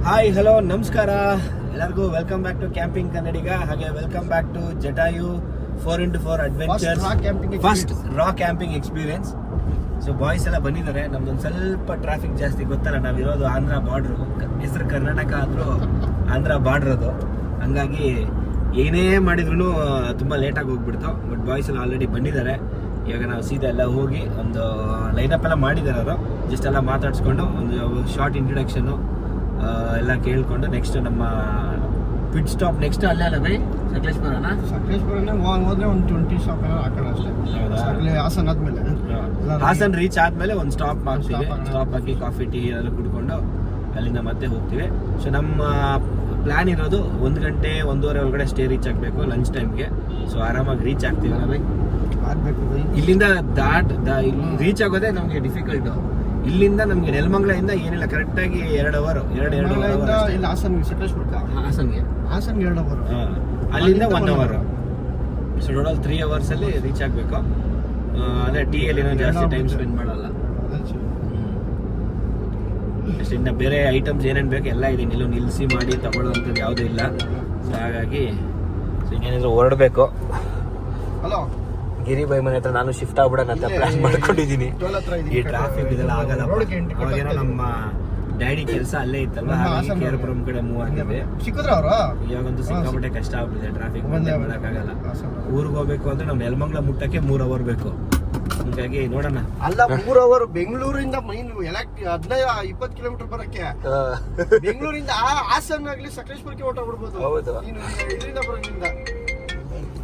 Hi hello ನಮಸ್ಕಾರ ಎಲ್ಲರಿಗೂ welcome back to camping Kannadiga. ಹಾಗೆ welcome back to Jatayu 4x4 adventures first raw camping experience. So boys ಎಲ್ಲ ಬಂದಿದ್ದಾರೆ. ನಮ್ದೊಂದು ಸ್ವಲ್ಪ ಟ್ರಾಫಿಕ್ ಜಾಸ್ತಿ, ಗೊತ್ತಲ್ಲ, ನಾವಿರೋದು ಆಂಧ್ರ ಬಾರ್ಡ್ರು. ಹೆಸರು ಕರ್ನಾಟಕ ಆದರೂ ಆಂಧ್ರ ಬಾರ್ಡ್ರ್ ಅದು. ಹಂಗಾಗಿ ಏನೇ ಮಾಡಿದ್ರು ತುಂಬ ಲೇಟಾಗಿ ಹೋಗ್ಬಿಡ್ತು. ಬಟ್ ಬಾಯ್ಸ್ ಎಲ್ಲ ಆಲ್ರೆಡಿ ಬಂದಿದ್ದಾರೆ. ಇವಾಗ ನಾವು ಸೀದಾ ಎಲ್ಲ ಹೋಗಿ ಒಂದು ಲೈನಪ್ ಎಲ್ಲ ಮಾಡಿದ್ದಾರೆ. ಅವರು ಜಸ್ಟ್ ಎಲ್ಲ ಮಾತಾಡಿಸ್ಕೊಂಡು ಒಂದು ಶಾರ್ಟ್ ಇಂಟ್ರೊಡಕ್ಷನ್ನು ಎಲ್ಲ ಕೇಳ್ಕೊಂಡು ನೆಕ್ಸ್ಟ್ ನಮ್ಮ ಪಿಟ್ ಸ್ಟಾಪ್ ನೆಕ್ಸ್ಟ್ ಅಲ್ಲೇ ಅಲ್ಲ ಬೈ ಸಕಲೇಶ್ಪುರನೇ ಹೋದ್ರೆ ಒಂದು 20 ಸ್ಟಾಪ್ ಹಾಕೋಣ ಅಷ್ಟೇ. ಹಾಸನ್ ಆದ್ಮೇಲೆ ಹಾಸನ್ ರೀಚ್ ಆದ್ಮೇಲೆ ಒಂದು ಸ್ಟಾಪ್ ಮಾಡ್ತೀವಿ. ಸ್ಟಾಪ್ ಹಾಕಿ ಕಾಫಿ ಟೀ ಎಲ್ಲ ಕುಡ್ಕೊಂಡು ಅಲ್ಲಿಂದ ಮತ್ತೆ ಹೋಗ್ತೀವಿ. ಸೊ ನಮ್ಮ ಪ್ಲಾನ್ ಇರೋದು 1 ಗಂಟೆ 1:30 ಒಳಗಡೆ ಸ್ಟೇ ರೀಚ್ ಆಗಬೇಕು ಲಂಚ್ ಟೈಮ್ಗೆ. ಸೊ ಆರಾಮಾಗಿ ರೀಚ್ ಆಗ್ತೀವಲ್ಲ ಬೈ? ಆಗ್ಬೇಕು. ಇಲ್ಲಿಂದ ಇಲ್ಲಿ ರೀಚ್ ಆಗೋದೇ ನಮಗೆ ಡಿಫಿಕಲ್ಟ್. ಇಲ್ಲಿಂದ ನಮ್ಗೆ ನೆಲಮಂಗಲದಿಂದ ಏನಿಲ್ಲ, ಕರೆಕ್ಟಾಗಿ 2 ಅವರ್ ಇಲ್ಲ ಹಾಸನ್ಗೆ ಸಕಲೇಶ್ಪುರಕ್ಕೆ ಹಾಸನ್ಗೆ 2 ಅವರ್, ಅಲ್ಲಿಂದ 1 ಅವರ್. ಸೊ ಟೋಟಲ್ 3 ಅವರ್ಸ್ ಅಲ್ಲಿ ರೀಚ್ ಆಗಬೇಕು. ಅದೇ ಟೀ ಅಲ್ಲಿ ಏನೋ ಜಾಸ್ತಿ ಟೈಮ್ ಸ್ಪೆಂಡ್ ಮಾಡಲ್ಲ ಅಷ್ಟೇ. ಇನ್ನು ಬೇರೆ ಐಟಮ್ಸ್ ಏನೇನು ಬೇಕು ಎಲ್ಲ ಇದೆ, ಎಲ್ಲೂ ನಿಲ್ಲಿಸಿ ಮಾಡಿ ತಗೊಳ್ಳೋಂಥದ್ದು ಯಾವುದೂ ಇಲ್ಲ. ಸೊ ಹಾಗಾಗಿ ಸೊ ಇನ್ನೇನಿದ್ರು ಹೊರಡಬೇಕು. ಹಲೋ ಗಿರಿ ಬೈ ಮನೆ ಹತ್ರ ನಾನು ಶಿಫ್ಟ್ ಆಗ್ಬಿಡೋಣ ಅಂತ ಪ್ಲಾನ್ ಮಾಡ್ಕೊಂಡಿದ್ದೀನಿ. ಈ ಟ್ರಾಫಿಕ್ ಇದೆಲ್ಲ ಆಗಲ್ಲ. ಅವಾಗೇನೋ ನಮ್ಮ ಡ್ಯಾಡಿ ಕೆಲಸ ಅಲ್ಲೇ ಇತ್ತಲ್ಲ, ಕೇರಪುರಂ ಕಡೆ ಮೂವ್ ಆಗಿದ್ದೆ. ಇವಾಗಂತೂ ಸಿಕ್ಕಾಪಟ್ಟೆ ಕಷ್ಟ ಆಗ್ಬಿಟ್ಟಿದೆ, ಟ್ರಾಫಿಕ್ ಮಾಡಕ್ಕಾಗಲ್ಲ. ಊರಿಗೆ ಹೋಗ್ಬೇಕು ಅಂದ್ರೆ ನಾವು ನೆಲಮಂಗಲ ಮುಟ್ಟಕ್ಕೆ 3 ಅವರ್ ಬೇಕು. ಹೀಗಾಗಿ ನೋಡೋಣ. ಅಲ್ಲ 3 ಅವರ್ ಬೆಂಗಳೂರಿಂದ 15-20 ಕಿಲೋಮೀಟರ್ ಬರಕ್ಕೆ. ಬೆಂಗಳೂರಿಂದ ಹಾಸನ್ ಆಗ್ಲಿ ಸಕಲೇಶ್ಪುರಕ್ಕೆ ಹೊರಟೋಗ್ಬಿಡ್ಬೋದು. ಹೌದು, ಇದರಿಂದ ಬರೋದ್ರಿಂದ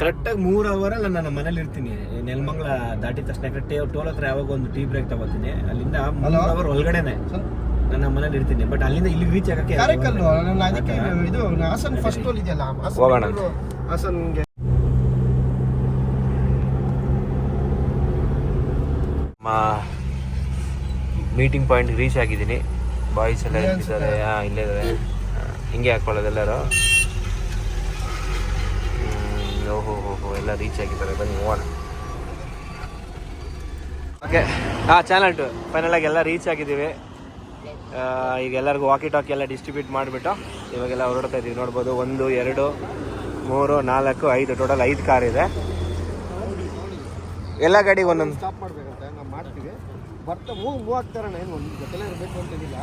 ಕರೆಕ್ಟಾಗಿ 3 ಅವರಲ್ಲಿ ನಾನು ಮನೇಲಿ ಇರ್ತೀನಿ. ನೆಲಮಂಗಲ ದಾಟಿದ ತಕ್ಷಣ ಟೋಲ್ ಹತ್ರ ಯಾವಾಗ ಒಂದು ಟೀ ಬ್ರೇಕ್ ತಗೋತೀನಿ. ಅಲ್ಲಿಂದ 3 ಅವರ್ ಒಳಗಡೆನೆ ನನ್ನ ಮನೇಲಿ ಇರ್ತೀನಿ. ಬಟ್ ಅಲ್ಲಿಂದ ಇಲ್ಲಿ ರೀಚ್ ಆಗಕ್ಕೆ ಇದು ಹಾಸನ್ ಫಸ್ಟ್ ಟೋಲ್ ಇದೆಯಲ್ಲ, ಹೋಗೋಣ. ಹಾಸನ್ಗೆ ಮೀಟಿಂಗ್ ಪಾಯಿಂಟ್ ರೀಚ್ ಆಗಿದ್ದೀನಿ. ಬಾಯ್ಸ್ ಎಲ್ಲ ಇದ್ದಾರೆ, ಇಲ್ಲೇ ಇದ್ದಾರೆ. ಹಿಂಗೆ ಹಾಕೊಳ್ಳೋದು ಎಲ್ಲರೂ. ಓಹೋ ಎಲ್ಲ ರೀಚ್ ಆಗಿದ್ದಾರೆ. ಬನ್ನಿ ಹೋಗೋಣ. ಓಕೆ, ಚಾನಲ್ 2 ಫೈನಲ್ ಆಗಿ ಎಲ್ಲ ರೀಚ್ ಆಗಿದ್ದೀವಿ. ಈಗ ಎಲ್ಲರಿಗೂ ವಾಕಿ ಟಾಕಿ ಎಲ್ಲ ಡಿಸ್ಟ್ರಿಬ್ಯೂಟ್ ಮಾಡಿಬಿಟ್ಟು ಇವಾಗೆಲ್ಲ ಹೊರಡ್ತಾ ಇದ್ದೀವಿ. ನೋಡ್ಬೋದು 1 2 3 4 5 ಟೋಟಲ್ 5 ಕಾರ್ ಇದೆ. ಎಲ್ಲ ಗಾಡಿಗೆ ಒಂದೊಂದು ಸ್ಟಾಪ್ ಮಾಡ್ಬೇಕಂತೆ. ನಾವು ಮಾಡ್ತೀವಿ. ಬರ್ತಾ ಮೂವ್ ಆಗ್ತಾರಣ, ಏನು ಒಂದು ಜೊತೆಲೇ ಇರಬೇಕು ಅಂತೇನಿಲ್ಲ.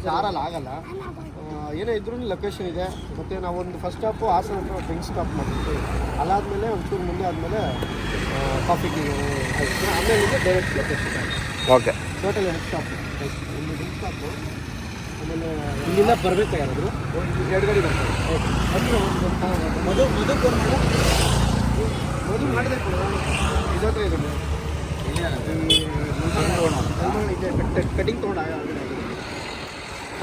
ಕಾರಲ್ಲಿ ಆಗಲ್ಲ. ಏನೇ ಇದ್ರೂ ಲೊಕೇಶನ್ ಇದೆ. ಮತ್ತು ನಾವೊಂದು ಫಸ್ಟ್ ಸ್ಟಾಪು ಹಾಸನ ಹತ್ರ ಡ್ರಿಂಕ್ ಸ್ಟಾಪ್ ಮಾಡ್ತೀವಿ. ಅಲ್ಲಾದಮೇಲೆ ಒಂಚೂರು ಮುಂದೆ ಆದಮೇಲೆ ಕಾಫಿ ಟೀ ಆಮೇಲೆ direct location. Okay, total 2 stop. ಒಂದು ಡ್ರಿಂಕ್ ಸ್ಟಾಪು, ಆಮೇಲೆ ಇಲ್ಲಿಂದ ಬರಬೇಕು. ಯಾರಾದರೂ 2 ಗಾಡಿ ಬರ್ತಾರೆ. ಮದು ಮಾಡಿದೆ ಇದತ್ರ ಇದೆ ಕಟಿಂಗ್ ತೊಗೊಂಡು.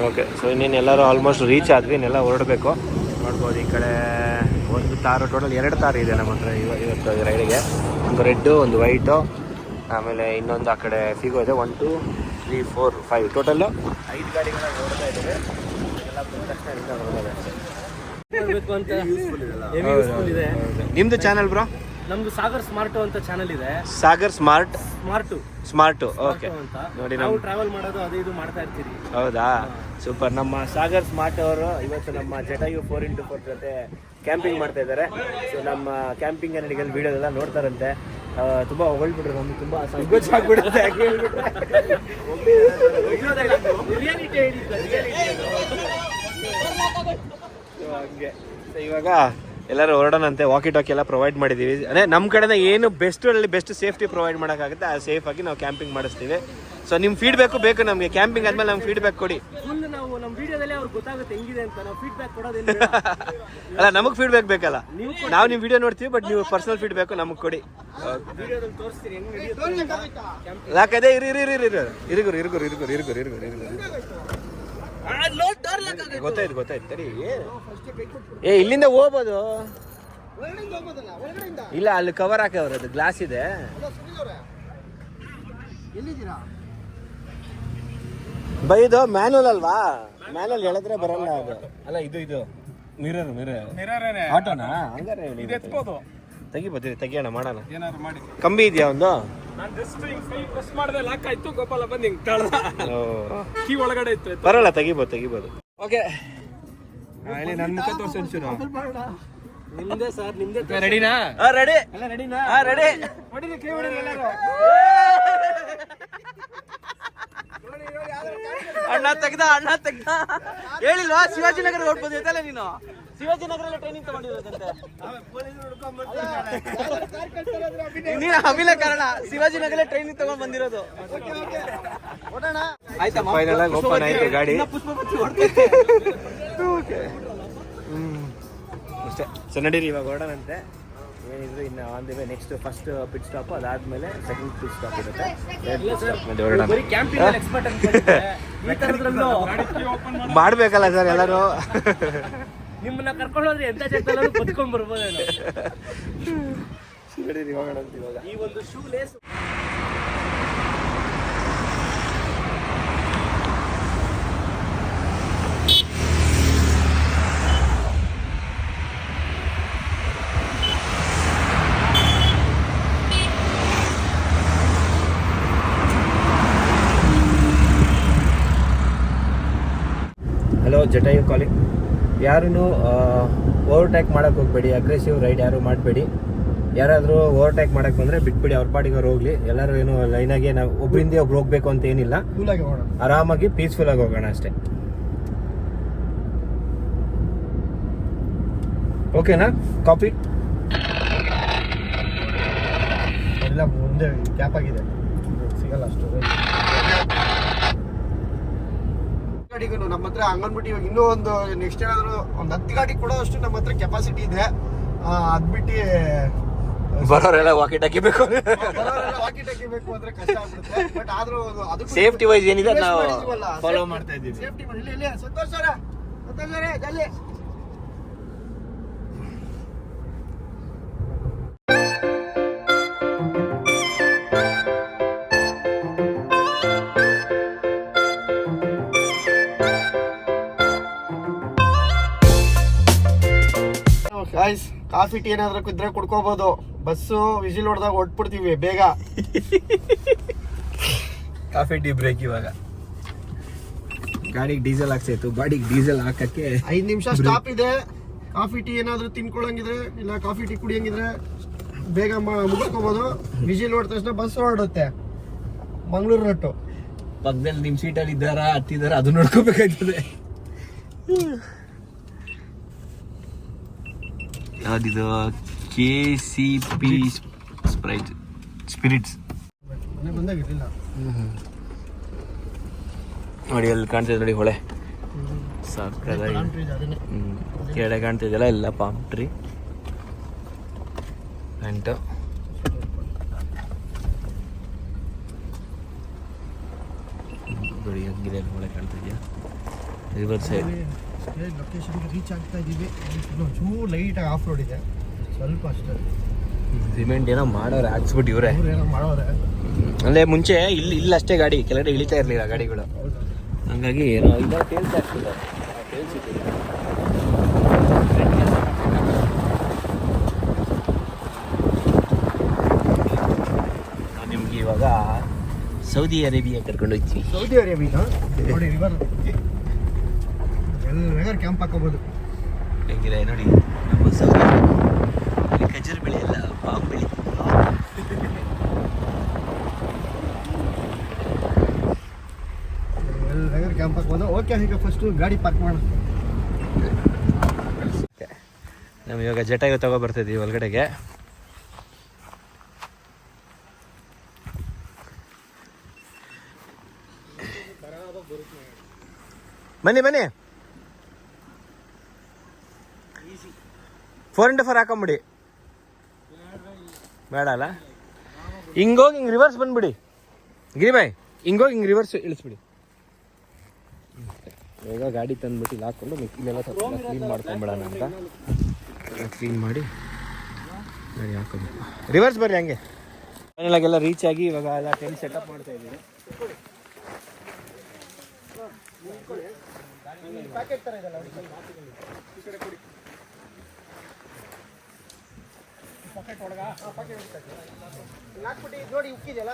ಓಕೆ, ಸೊ ಇನ್ನೇನು ಎಲ್ಲರೂ ಆಲ್ಮೋಸ್ಟ್ ರೀಚ್ ಆದ್ವಿ. ಇನ್ನೆಲ್ಲ ಹೊರಡಬೇಕು. ನೋಡ್ಬೋದು ಈ ಕಡೆ ಒಂದು ತಾರು, ಟೋಟಲ್ 2 ತಾರು ಇದೆ ನಮ್ಮ ಹತ್ರ ಇವತ್ತು ರೈಡಿಗೆ. ಒಂದು ರೆಡ್ಡು, ಒಂದು ವೈಟು, ಆಮೇಲೆ ಇನ್ನೊಂದು ಆ ಕಡೆ ಫಿಗೋ ಇದೆ. 1 2 3 4 5 ಟೋಟಲ್ಲು 5 ಗಾಡಿಗಳ ಹೊರಡ್ತಾ ಇದ್ದೇವೆ. ಎಲ್ಲ ಬಂದ ತಕ್ಷಣ ಇದೆ. ನಿಮ್ಮದು ಚಾನಲ್ ಬ್ರೋ? ನಮ್ದು ಸಾಗರ್ ಸ್ಮಾರ್ಟ್ ಅಂತ ಚಾನಲ್ ಇದೆ. Sagar smart okay. ನೋಡಿ, ನಾವು ಟ್ರಾವೆಲ್ ಮಾಡೋದು ಅದು ಇದು ಮಾಡ್ತಾ ಇರ್ತೀವಿ. ಹೌದಾ, ಸೂಪರ್. ನಮ್ಮ ಸಾಗರ್ ಸ್ಮಾರ್ಟ್ ಅವರು ಇವತ್ತು ನಮ್ಮ ಜಟಾಯು 4x4 ಜೊತೆ ಕ್ಯಾಂಪಿಂಗ್ ಮಾಡ್ತಾ ಇದ್ದಾರೆ. ಸೊ ನಮ್ಮ ಕ್ಯಾಂಪಿಂಗ್ ಕನ್ನಡಿಗಲ್ಲಿ ವಿಡಿಯೋದೆಲ್ಲ ನೋಡ್ತಾರಂತೆ. ತುಂಬ ಹೊಗಳ್ಬಿಟ್ರು, ನಮ್ಗೆ ತುಂಬ ಸಂಕೋಚ ಆಗ್ಬಿಡುತ್ತೆ. ಹಂಗೆ ಇವಾಗ ಎಲ್ಲರೂ ಹೊರಡೋಣಂತೆ. ವಾಕಿ ಟಾಕಿ ಎಲ್ಲ ಪ್ರೊವೈಡ್ ಮಾಡಿದ್ದೀವಿ. ಅದೇ ನಮ್ಮ ಕಡೆಯಿಂದ ಏನು ಬೆಸ್ಟ್ ಸೇಫ್ಟಿ ಪ್ರೊವೈಡ್ ಮಾಡೋಕ್ಕಾಗುತ್ತೆ ಆ ಸೇಫಾಗಿ ನಾವು ಕ್ಯಾಂಪಿಂಗ್ ಮಾಡಿಸ್ತೀವಿ. ಸೊ ನಿಮ್ಮ ಫೀಡ್ಬ್ಯಾಕು ಬೇಕು ನಮಗೆ. ಕ್ಯಾಂಪಿಂಗ್ ಆದಮೇಲೆ ನಮ್ಗೆ ಫೀಡ್ಬ್ಯಾಕ್ ಕೊಡಿ. ನಾವು ನಮ್ಮ ವಿಡಿಯೋದಲ್ಲಿ ಅವ್ರಿಗೆ ಗೊತ್ತಾಗುತ್ತೆ ಹೆಂಗಿದೆ ಅಂತ. ನಾವು ಫೀಡ್ಬ್ಯಾಕ್ ಕೊಡೋದಿಲ್ಲ. ಅಲ್ಲ, ನಮಗೆ ಫೀಡ್ಬ್ಯಾಕ್ ಬೇಕಲ್ಲ. ನಾವು ನಿಮ್ಮ ವಿಡಿಯೋ ನೋಡ್ತೀವಿ, ಬಟ್ ನೀವು ಪರ್ಸನಲ್ ಫೀಡ್ಬ್ಯಾಕು ನಮಗೆ ಕೊಡಿ. ವಿಡಿಯೋದಲ್ಲಿ ತೋರಿಸ್ತೀರಿ ಹೆಂಗೆ ನಡೆಯುತ್ತೆ. ಯಾಕದೇ ಗೊತ್ತಾಯ್ತು ತಡಿ. ಇಲ್ಲಿಂದ ಹೋಗ್ಬೋದು. ಇಲ್ಲ, ಅಲ್ಲಿ ಕವರ್ ಹಾಕವ್ರೆ, ಅದು ಗ್ಲಾಸ್ ಇದೆ. ಬೈದು ಮ್ಯಾನುವಲ್ ಅಲ್ವಾ? ಮ್ಯಾನುವಲ್ ಹೇಳಿದ್ರೆ ಬರಲ್ಲ ಅದು. ಅಲ್ಲ, ಇದು ಮಿರರ್ ಆಟೋನಾ? ಹಂಗಾರೆ ತೆಗಿಯೋಣ, ಮಾಡೋಣ. ಕಂಬಿ ಇದೆಯಾ ಒಂದು? ನಾನು ಜಸ್ಟ್ ಹಿಂಗ್ ಪ್ರೆಸ್ ಮಾಡಿದೆ, ಲಾಕ್ ಆಯ್ತು. ಗೋಪಾಲ ಬಂದು ಹಿಂಗ್ ಕೀ ಒಳಗಡೆ ಇತ್ತು. ಬರಲ್ಲ, ತೆಗಿಬೋದು. ಓಕೆ ಇಲ್ಲಿ ನನ್ನ ಮುಖ ತೋರಿಸಿ ಒಂಚೂರು. ನಿಮ್ದೇ ಸರ್ ನಿಮ್ದೇ. ರೆಡಿನಾ? ರೆಡಿ. ಎಲ್ಲ ರೆಡಿನಾ? ರೆಡಿ. ಹೊಡಿಲಿ, ಕೈ ಹೊಡಿಲಿ ಎಲ್ಲರೂ. ಅಣ್ಣ ತೆಗ್ದ ಹೇಳಿಲ್ವಾ ಶಿವಾಜಿನಗರ ಹೊರಡ್ಬೋದಿತ್ತಲ್ಲ ನೀನು? ಶಿವಾಜಿನಗರಲ್ಲೇ ಟ್ರೈನಿಂಗ್ ತಗೊಂಡಿರೋದಂತೆ ನೀನು ಅಭಿಲ ಕಾರಣ. ಶಿವಾಜಿನಗರಲ್ಲೇ ಟ್ರೈನಿಂಗ್ ತಗೊಂಡ್ ಬಂದಿರೋದು. ಆಯ್ತಾ ಫೈನಲ್ ಆಗಿ ಓಪನ್ ಆಯ್ತು ಗಾಡಿ. ಅಷ್ಟೇ. ಸೊ ನಡೀರಿ ಇವಾಗ ಹೊರಡೋಣಂತೆ. ಏನಿದ್ರು ಇನ್ನು on the way next first pit stop, ಅದಾದ್ಮೇಲೆ ಸೆಕೆಂಡ್ ಪಿಟ್ ಸ್ಟಾಪ್ ಇರುತ್ತೆ. ಮಾಡ್ಬೇಕಲ್ಲ ಸರ್ ಎಲ್ಲರೂ. ನಿಮ್ಮನ್ನ ಕರ್ಕೊಂಡು ಹೋದ್ರೆ ಎಂತ ಚೆಕ್ತಲ್ಲೂ ಬದುಕೊಂಡ್ ಬರ್ಬೋದೇನೋ. ಈ ಒಂದು shoe lace hello, Jatayu calling. ಯಾರೂ ಓವರ್ಟೇಕ್ ಮಾಡೋಕ್ಕೆ ಹೋಗಬೇಡಿ, ಅಗ್ರೆಸಿವ್ ರೈಡ್ ಯಾರು ಮಾಡಬೇಡಿ. ಯಾರಾದರೂ ಓವರ್ಟೇಕ್ ಮಾಡೋಕ್ಕೆ ಬಂದರೆ ಬಿಟ್ಬಿಡಿ, ಅವ್ರ ಪಾಡಿಗೆ ಅವ್ರು ಹೋಗಲಿ. ಎಲ್ಲರೂ ಏನು ಲೈನಾಗೆ ನಾವು ಒಬ್ಬರಿಂದ ಒಬ್ರು ಹೋಗ್ಬೇಕು ಅಂತ ಏನಿಲ್ಲ. ಆರಾಮಾಗಿ ಪೀಸ್ಫುಲ್ಲಾಗಿ ಹೋಗೋಣ ಅಷ್ಟೇ. ಓಕೆನಾ? ಕಾಪಿ ಎಲ್ಲ ಮುಂದೆ ಗ್ಯಾಪ್ ಆಗಿದೆ, ಸಿಗಲ್ಲ ಅಷ್ಟು ಗಾಡಿಗೂ. ನಮ್ಮ ಹತ್ರ ಹಂಗನ್ಬಿಟ್ಟು ಇವಾಗ ಇನ್ನೂ ಒಂದು ನೆಕ್ಸ್ಟ್ ಏನಾದ್ರು ಒಂದು 10 ಗಾಡಿ ಕೊಡೋ ಅಷ್ಟು ನಮ್ಮ ಹತ್ರ ಕೆಪಾಸಿಟಿ ಇದೆ. ಅದ್ಬಿಟ್ಟು ಬರೋರೆಲ್ಲ ವಾಕಿ ಟಾಕಿ ಬೇಕು ಅಂದ್ರೆ ಕಷ್ಟ ಆಗ್ಬಿಡುತ್ತೆ. ಬಟ್ ಆದ್ರೂ ಅದು ಸೇಫ್ಟಿ ವೈಸ್ ಏನಿದೆ ನಾವು ಫಾಲೋ ಮಾಡ್ತಾ ಇದ್ದೀವಿ. ಸೇಫ್ಟಿ ಇಲ್ಲಿ ಸಂತೋಷ್ ಅವರೇ ಜಲ್ದಿ. ಗಾಯ್ಸ್, ಕಾಫಿ ಟೀ ಏನಾದ್ರೂ ಇದ್ರೆ ಕುಡ್ಕೋಬಹುದು. ಬಸ್ಸು ವಿಸಿಲ್ ಹೊಡೆದಾಗ ಹೊಟ್ಬಿಡ್ತೀವಿ ಬೇಗ. Coffee tea break. ಇವಾಗ ಗಾಡಿಗೆ ಡೀಸೆಲ್ ಹಾಕ್ಸಾಯ್ತು, ಬಾಡಿಗೆ ಡೀಸೆಲ್ ಹಾಕಕ್ಕೆ 5 ನಿಮಿಷ ಸ್ಟಾಪ್ ಇದೆ. ಕಾಫಿ ಟೀ ಏನಾದ್ರೂ ತಿನ್ಕೊಳಂಗಿದ್ರೆ ಇಲ್ಲ ಕಾಫಿ ಟೀ ಕುಡಿಯಂಗಿದ್ರೆ ಬೇಗ ಮುಗಿಸ್ಕೋಬಹುದು. ವಿಸಿಲ್ ಹೊಡೆದ ತಕ್ಷಣ ಬಸ್ ಹೊರಡುತ್ತೆ ಮಂಗಳೂರು ರಟ್ಟು. ಪಕ್ಕದಲ್ಲಿ ನಿಮ್ ಸೀಟಲ್ಲಿ ಇದ್ದಾರ ಹತ್ತಿದಾರ ಅದು ನೋಡ್ಕೋಬೇಕಾಗ್ತದೆ. ಯಾವ್ದಿದು? KCP ಸ್ಪಿರಿಟ್ಸ್ ಬಂದಾಗಿರ್ಲಿಲ್ಲ ನೋಡಿ. ಅಲ್ಲಿ ಕಾಣ್ತಿದೆ ನೋಡಿ ಹೊಳೆ, ಸಾಕಾಗಿ ಕೆಳಗೆ ಕಾಣ್ತಿದೆಯಲ್ಲ ಎಲ್ಲ ಪಾಮ್ ಟ್ರೀ ಅಂಟು. ನೋಡಿ ಹಂಗಿದೆ ಹೊಳೆ ಕಾಣ್ತಿದ್ಯಾ? ರಿವರ್ ಸೈಡ್ ಲೊಕೇಶನ್ಗೆ ರೀಚ್ ಆಗ್ತಾ ಇದ್ದೀವಿ. ಚೂರು ಲೈಟಾಗಿ ಆಫ್ ರೋಡ್ ಇದೆ ಸ್ವಲ್ಪ ಅಷ್ಟೇ. ಸಿಮೆಂಟ್ ಏನೋ ಮಾಡೋರು ಹಾಕ್ಸ್ಬಿಟ್ಟು ಇವರೇ ಏನೋ ಮಾಡೋರೆ. ಅಂದರೆ ಮುಂಚೆ ಇಲ್ಲಿ ಅಷ್ಟೇ ಗಾಡಿ ಕೆಳಗಡೆ ಇಳಿತಾ ಇರಲಿಲ್ಲ ಗಾಡಿಗಳು, ಹಂಗಾಗಿ ಏನೋ ಇದರ ಟೇಲ್ಸ್ ಆಗ್ತಿದೆ. ನಿಮ್ಗೆ ಇವಾಗ ಸೌದಿ ಅರೇಬಿಯಾ ಕರ್ಕೊಂಡು ಹೋಗ್ತೀವಿ. ಸೌದಿ ಅರೇಬಿಯಾ ನೋಡಿ, ರಿವರ್ ವೆದರ್ ಕ್ಯಾಂಪ್ ಹಾಕೋಬಹುದು. ಹೆಂಗಿದೆ ನೋಡಿ ನಮ್ಮ ಸೌದಿ. ಇಲ್ಲಿ ಖಜೂರು ಬೆಳೆಯಲ್ಲ, ಪಾಮ್ ಬೆಳೆ. ವೆದರ್ ಕ್ಯಾಂಪ್ ಹಾಕೋದು. ಓಕೆ, ಈಗ ಫಸ್ಟು ಗಾಡಿ ಪಾರ್ಕ್ ಮಾಡೋಣ. ನಾವು ಇವಾಗ ಜಟಾಯು ತಗೋ ಬರ್ತಿದ್ದೀವಿ ಒಳಗಡೆಗೆ. ಬನ್ನಿ 4x4 ಹಾಕೊಂಬಿಡಿ. ಬೇಡ ಅಲ್ಲ? ಹಿಂಗೋಗಿ ಹಿಂಗೆ ರಿವರ್ಸ್ ಬಂದ್ಬಿಡಿ ಗಿರಿಬಾಯ್. ಹಿಂಗೋಗಿ ಹಿಂಗೆ ರಿವರ್ಸ್ ಇಳಿಸ್ಬಿಡಿ. ಈಗ ಗಾಡಿ ತಂದ್ಬಿಟ್ಟು ಇಲ್ಲಿ ಹಾಕ್ಕೊಂಡು ಇಲ್ಲೆಲ್ಲ ಸ್ವಲ್ಪ ಕ್ಲೀನ್ ಮಾಡ್ಕೊಂಬಿಡೋಣ ಅಂತ ಕ್ಲೀನ್ ಮಾಡಿ ಗಾಡಿ ಹಾಕೋಬೇಕು. ರಿವರ್ಸ್ ಬರ್ರಿ ಹಂಗೆ. ಫೈನಲಾಗೆಲ್ಲ ರೀಚ್ ಆಗಿ ಇವಾಗ ಎಲ್ಲ ಟೆಂಟ್ ಸೆಟಪ್ ಮಾಡ್ತಾ ಇದ್ದೀವಿ. ಪ್ಯಾಕೆಟ್ ಥರ ಇದೆಲ್ಲ ಪಾಕೆಟ್ ಒಳಗ ಪಾಕೆಟ್ ಹಾಕ್ಬಿಟ್ಟು ನೋಡಿ ಉಕ್ಕಿದೆಯಲ್ಲ.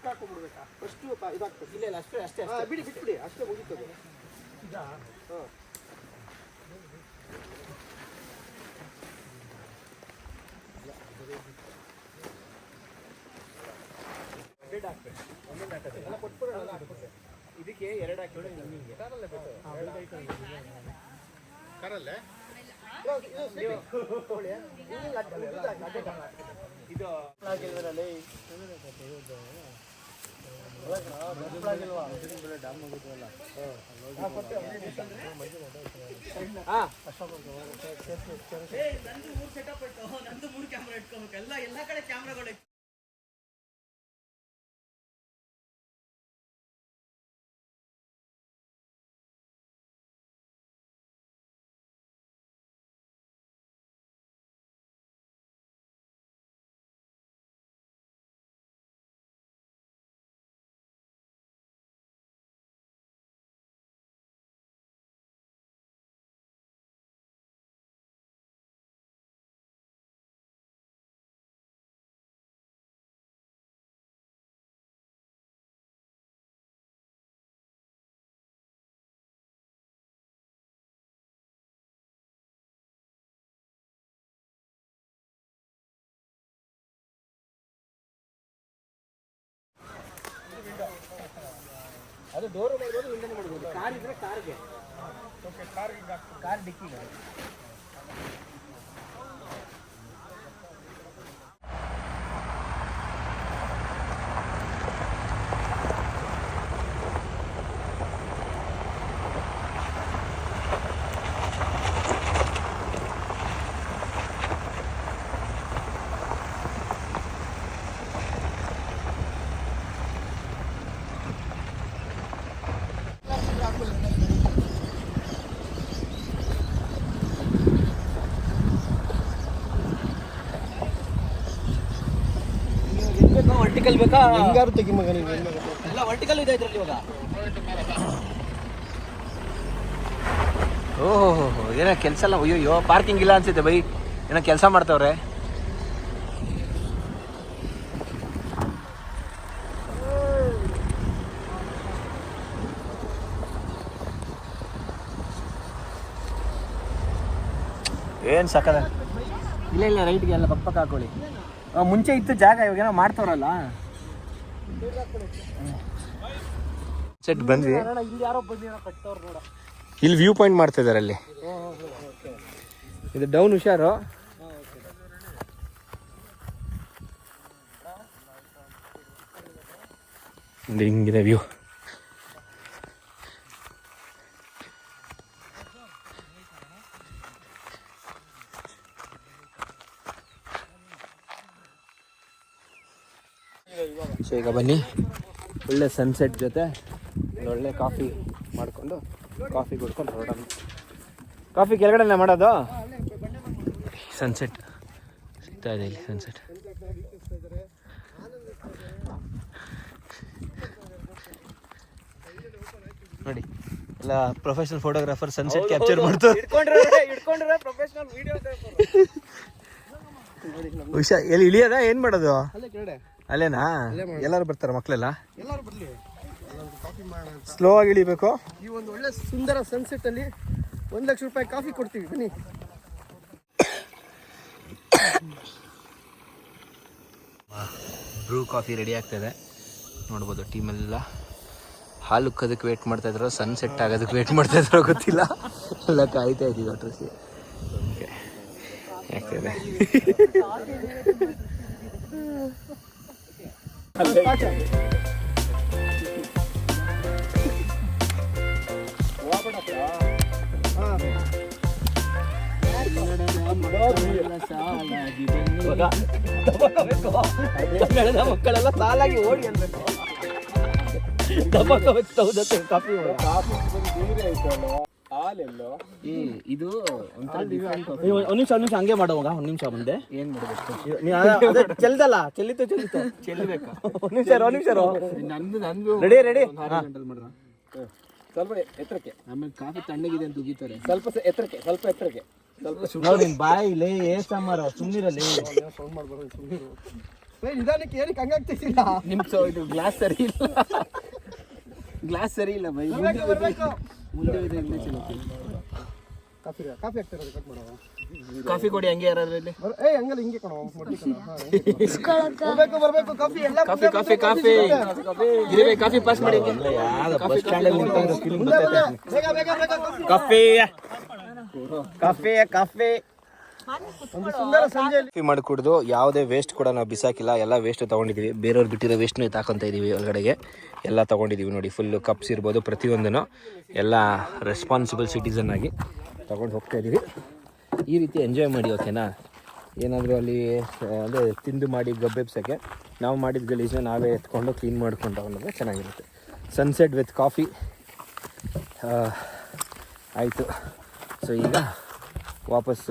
ಚಿಕ್ಕ ಹಾಕೊಂಡ್ಬಿಡ್ಬೇಕಾ ಫಸ್ಟು ಇದಾಗ್ತದೆ. ಇಲ್ಲ ಅಷ್ಟೇ ಅಷ್ಟೇ ಬಿಡಿ ಬಿಟ್ಬಿಡಿ, ಅಷ್ಟೇ ಮುಗೀತದೆ. ಹಾಂ ಇದಕ್ಕೆ 2 ಹಾಕಿದ್ರೆ ನಿಮಗೆ ಕಾರಲ್ಲೇ ಇದು ನಂದು 3 ಕ್ಯಾಮ್ರಾ ಇಟ್ಕೋಬೇಕು. ಎಲ್ಲ ಕಡೆ ಕ್ಯಾಮ್ರಾಗಳು. ಅದು ಡೋರ್ ಮಾಡ್ಬೋದು, ಹಿಂದೆ ಮಾಡ್ಬೋದು. ಕಾರ್ ಇದ್ರೆ ಕಾರ್ಗೆ, ಕಾರ್ ಡಿಕ್ಕಿಗೆ. ವರ್ಟಿಕಲ್ ಬೇಕಾ? ಹಿಂಗಾರು ತೆಗಿ ಮಗ ನೀವು. ಎಲ್ಲ ವರ್ಟಿಕಲ್ ಇದೆ ಇದ್ರಲ್ಲಿ ಇವಾಗ. ಓಹೋ ಏನೋ ಕೆಲಸ ಎಲ್ಲ. ಅಯ್ಯೋ ಪಾರ್ಕಿಂಗ್ ಇಲ್ಲ ಅನ್ಸುತ್ತೆ ಬೈ, ಏನೋ ಕೆಲಸ ಮಾಡ್ತಾವ್ರೆ. ಏನು ಸಕ್ಕದ. ಇಲ್ಲ ರೈಟ್ಗೆ ಎಲ್ಲ ಪಕ್ಕ ಹಾಕೊಳ್ಳಿ. ಮುಂಚೆ ಇತ್ತು ಜಾಗ, ಇವಾಗೇನೋ ಮಾಡ್ತಾವ್ರಲ್ಲ. ಸೆಟ್ ಬಂದ್ವಿ. ಇಲ್ಲಿ ಯಾರೋ ಬಂದಿರೋ ಕಟ್ಟವ್ರು ನೋಡ. ಇಲ್ಲಿ ವ್ಯೂ ಪಾಯಿಂಟ್ ಮಾಡ್ತಾ ಇದಾರೆ ಅಲ್ಲಿ. ಇದು ಡೌನ್ ಹುಷಾರು. ಹಿಂಗಿದೆ ವ್ಯೂ. ಸೊ ಈಗ ಬನ್ನಿ, ಒಳ್ಳೆ ಸನ್ಸೆಟ್ ಜೊತೆ ಒಳ್ಳೆ ಕಾಫಿ ಮಾಡಿಕೊಂಡು ಕಾಫಿ ಕುಡ್ಕೊಂಡು ಹೊರಡೋಣ. ಕಾಫಿ ಕೆಳಗಡೆನೇ ಮಾಡೋದು. ಸನ್ಸೆಟ್ ಸಿಗ್ತಾ ಇದೆ ಇಲ್ಲಿ, ಸನ್ಸೆಟ್. ನೋಡಿ ಎಲ್ಲ ಪ್ರೊಫೆಷನಲ್ ಫೋಟೋಗ್ರಾಫರ್ ಸನ್ಸೆಟ್ ಕ್ಯಾಪ್ಚರ್ ಮಾಡ್ತಾರೆ. ಹುಷಾ ಎಲ್ಲಿ ಇಳಿಯೋದ ಏನು ಮಾಡೋದು? ಅಲ್ಲೇನಾ? ಎಲ್ಲರೂ ಬರ್ತಾರೆ ಮಕ್ಕಳೆಲ್ಲ. ಎಲ್ಲರೂ ಬರಲಿ, ಕಾಫಿ ಮಾಡೋಣ. ಸ್ಲೋ ಆಗಿ ಇಳಿಬೇಕು. ಈ ಒಂದು ಒಳ್ಳೆ ಸುಂದರ ಸನ್ಸೆಟ್ ಅಲ್ಲಿ 1 ಲಕ್ಷ ರೂಪಾಯಿ ಕಾಫಿ ಕೊಡ್ತೀವಿ, ಬನ್ನಿ. ಬ್ರೂ ಕಾಫಿ ರೆಡಿ ಆಗ್ತಾಯಿದೆ ನೋಡ್ಬೋದು. ಟೀಮೆಲ್ಲ ಹಾಲು ಉಕ್ಕೋದಕ್ಕೆ ವೇಟ್ ಮಾಡ್ತಾ ಇದ್ರು, ಸನ್ಸೆಟ್ ಆಗೋದಕ್ಕೆ ವೇಟ್ ಮಾಡ್ತಾ ಇದ್ರು ಗೊತ್ತಿಲ್ಲ. ಎಲ್ಲ ಕಾಯ್ತಾ ಇದ್ದೀವಿ ಒಟ್ಟರೆ. ಓಕೆ ಆಗ್ತಾಯಿದೆ. ಮಕ್ಕಳೆಲ್ಲ ಸಾಲಾಗಿ ಓಡಿ ಅನ್ಬೇಕು. ಕಾಫಿ ಇದು ಒಂದ್ ನಿಮಿಷ ಹಂಗೆ ಮಾಡುವಾಗ. ಒಂದ್ ನಿಮಿಷ ಮುಂದೆ ಏನ್ ಮಾಡ್ಬೇಕು? ಚೆಲ್ದಲ್ಲ, ಚೆಲ್ಲಿತ್ತು ಚೆಲ್ಲಬೇಕಾ? ಒಂದ್ ನಿಮಿಷ ರೆಡಿ. ಸ್ವಲ್ಪ ಎತ್ತರಕ್ಕೆ, ಆಮೇಲೆ ಕಾಫಿ ತಣ್ಣಗಿದೆ ಅಂತ ಉಗಿತಾರೆ. ಸ್ವಲ್ಪ ಎತ್ತರಕ್ಕೆ ನೋಡಿ ಬಾಯಿಲೆ ಏ ಸಾಮಾರ ಸುಮ್ಮನಿರಲ್ಲಿ. ನಿಧಾನಕ್ಕೆ ಏನಕ್ಕೆ ಹಂಗಾಗ್ತಿಲ್ಲ ನಿಮ್ಮ ಇದು ಗ್ಲಾಸ್ ಸರಿ ಇಲ್ಲ, ಗ್ಲಾಸ್ ಸರಿ ಇಲ್ಲ ಬೈ. ಮುಂದೆ ಕಾಫಿ ಆಗ್ತಿರೋದು ಕಟ್ ಮಾಡೋ. ಕಾಫಿ ಕೊಡಿ ಹಂಗೆ ಯಾರಾದ್ರಲ್ಲಿ. ಹಂಗಲ್ಲ ಹಿಂಗೆ ಕಣೋ ಬರ್ಬೇಕು ಕಾಫಿ ಎಲ್ಲ ಕಾಫಿ ಕಾಫಿ ಕಾಫಿ ಇದೇ ಕಾಫಿ ಪಾಸ್ ಮಾಡಿ. ಬಸ್ ಸ್ಟ್ಯಾಂಡ್ ಅಲ್ಲಿ ಕಾಫಿ ಕಾಫಿ ಕಾಫಿ ಸುಂದರ ಸಂಜೆ ಕಾಫಿ ಮಾಡಿ ಕುಡಿದು ಯಾವುದೇ ವೇಸ್ಟ್ ಕೂಡ ನಾವು ಬಿಸಾಕಿಲ್ಲ, ಎಲ್ಲ ವೇಸ್ಟ್ ತೊಗೊಂಡಿದ್ದೀವಿ. ಬೇರೆಯವ್ರು ಬಿಟ್ಟಿರೋ ವೇಸ್ಟ್ನು ತಾಕೊಂತ ಇದ್ದೀವಿ ಒಳಗಡೆಗೆ, ಎಲ್ಲ ತೊಗೊಂಡಿದ್ದೀವಿ ನೋಡಿ. ಫುಲ್ಲು ಕಪ್ಸ್ ಇರ್ಬೋದು, ಪ್ರತಿಯೊಂದನ್ನು ಎಲ್ಲ ರೆಸ್ಪಾನ್ಸಿಬಲ್ ಸಿಟಿಸನ್ ಆಗಿ ತೊಗೊಂಡು ಹೋಗ್ತಾ ಇದ್ದೀವಿ. ಈ ರೀತಿ ಎಂಜಾಯ್ ಮಾಡಿ, ಓಕೆನಾ? ಏನಾದರೂ ಅಲ್ಲಿ ಅದೇ ತಿಂದು ಮಾಡಿ ಗಬ್ಬೆಬ್ಸೋಕ್ಕೆ ನಾವು ಮಾಡಿದ ಗಲೀಜನ್ನ ನಾವೇ ಎತ್ಕೊಂಡು ಕ್ಲೀನ್ ಮಾಡ್ಕೊಂಡು ತಗೊಂಡ್ರೆ ಚೆನ್ನಾಗಿರುತ್ತೆ. ಸನ್ಸೆಟ್ ವಿತ್ ಕಾಫಿ ಆಯಿತು. ಸೊ ಈಗ ವಾಪಸ್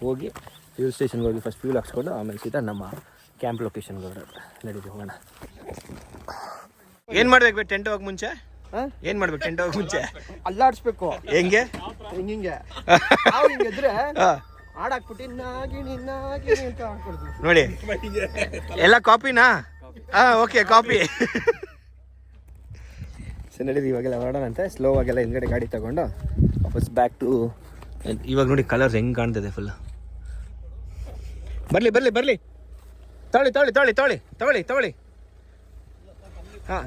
ಹೋಗಿ ಫ್ಯೂಲ್ ಸ್ಟೇಷನ್ಗೆ ಹೋಗಿ ಫಸ್ಟ್ ಫ್ಯೂಲ್ ಹಾಕ್ಸ್ಕೊಂಡು ಆಮೇಲೆ ಸೀದಾ ನಮ್ಮ ಕ್ಯಾಂಪ್ ಲೊಕೇಶನ್ಗೆ ನಡೀತೀವಿ, ಹೋಗೋಣ. ಏನು ಮಾಡ್ಬೇಕು ಟೆಂಟ್ ಹೋಗಿ ಮುಂಚೆ? ಏನು ಮಾಡ್ಬೇಕು ಟೆಂಟ್ ಹೋಗಿ ಮುಂಚೆ? ಅಲ್ಲಾಡಿಸ್ಬೇಕು. ಹೆಂಗೆ? ಹಿಂಗೆ ಹಿಂಗಿದ್ರೆ ಹಾಡಾಕ್ಬಿಟ್ಟು ನಾಗಿಣಿ ಅಂತ ಹಾಕ್ಕೊಡ್ತೀವಿ ನೋಡಿ. ಎಲ್ಲ ಕಾಪಿನಾ? ಓಕೆ ಕಾಪಿ. ಸೊ ನಡೀದು ಇವಾಗೆಲ್ಲ ಹೊರಡೋಣಂತೆ. ಸ್ಲೋ ಆಗೆಲ್ಲ ಹಿಂದ್ಗಡೆ ಗಾಡಿ ತಗೊಂಡು ವಾಪಸ್ ಬ್ಯಾಕ್ ಟು. ಇವಾಗ ನೋಡಿ ಕಲರ್ಸ್ ಹೆಂಗೆ ಕಾಣ್ತದೆ ಫುಲ್. ಬರಲಿ ಬರಲಿ ಬರಲಿ, ತೊಳಿ ತೊಳಿ ತೊಳಿ ತೊಳಿ ತೊಳಿ ತೊಳಿ. ಹಾಂ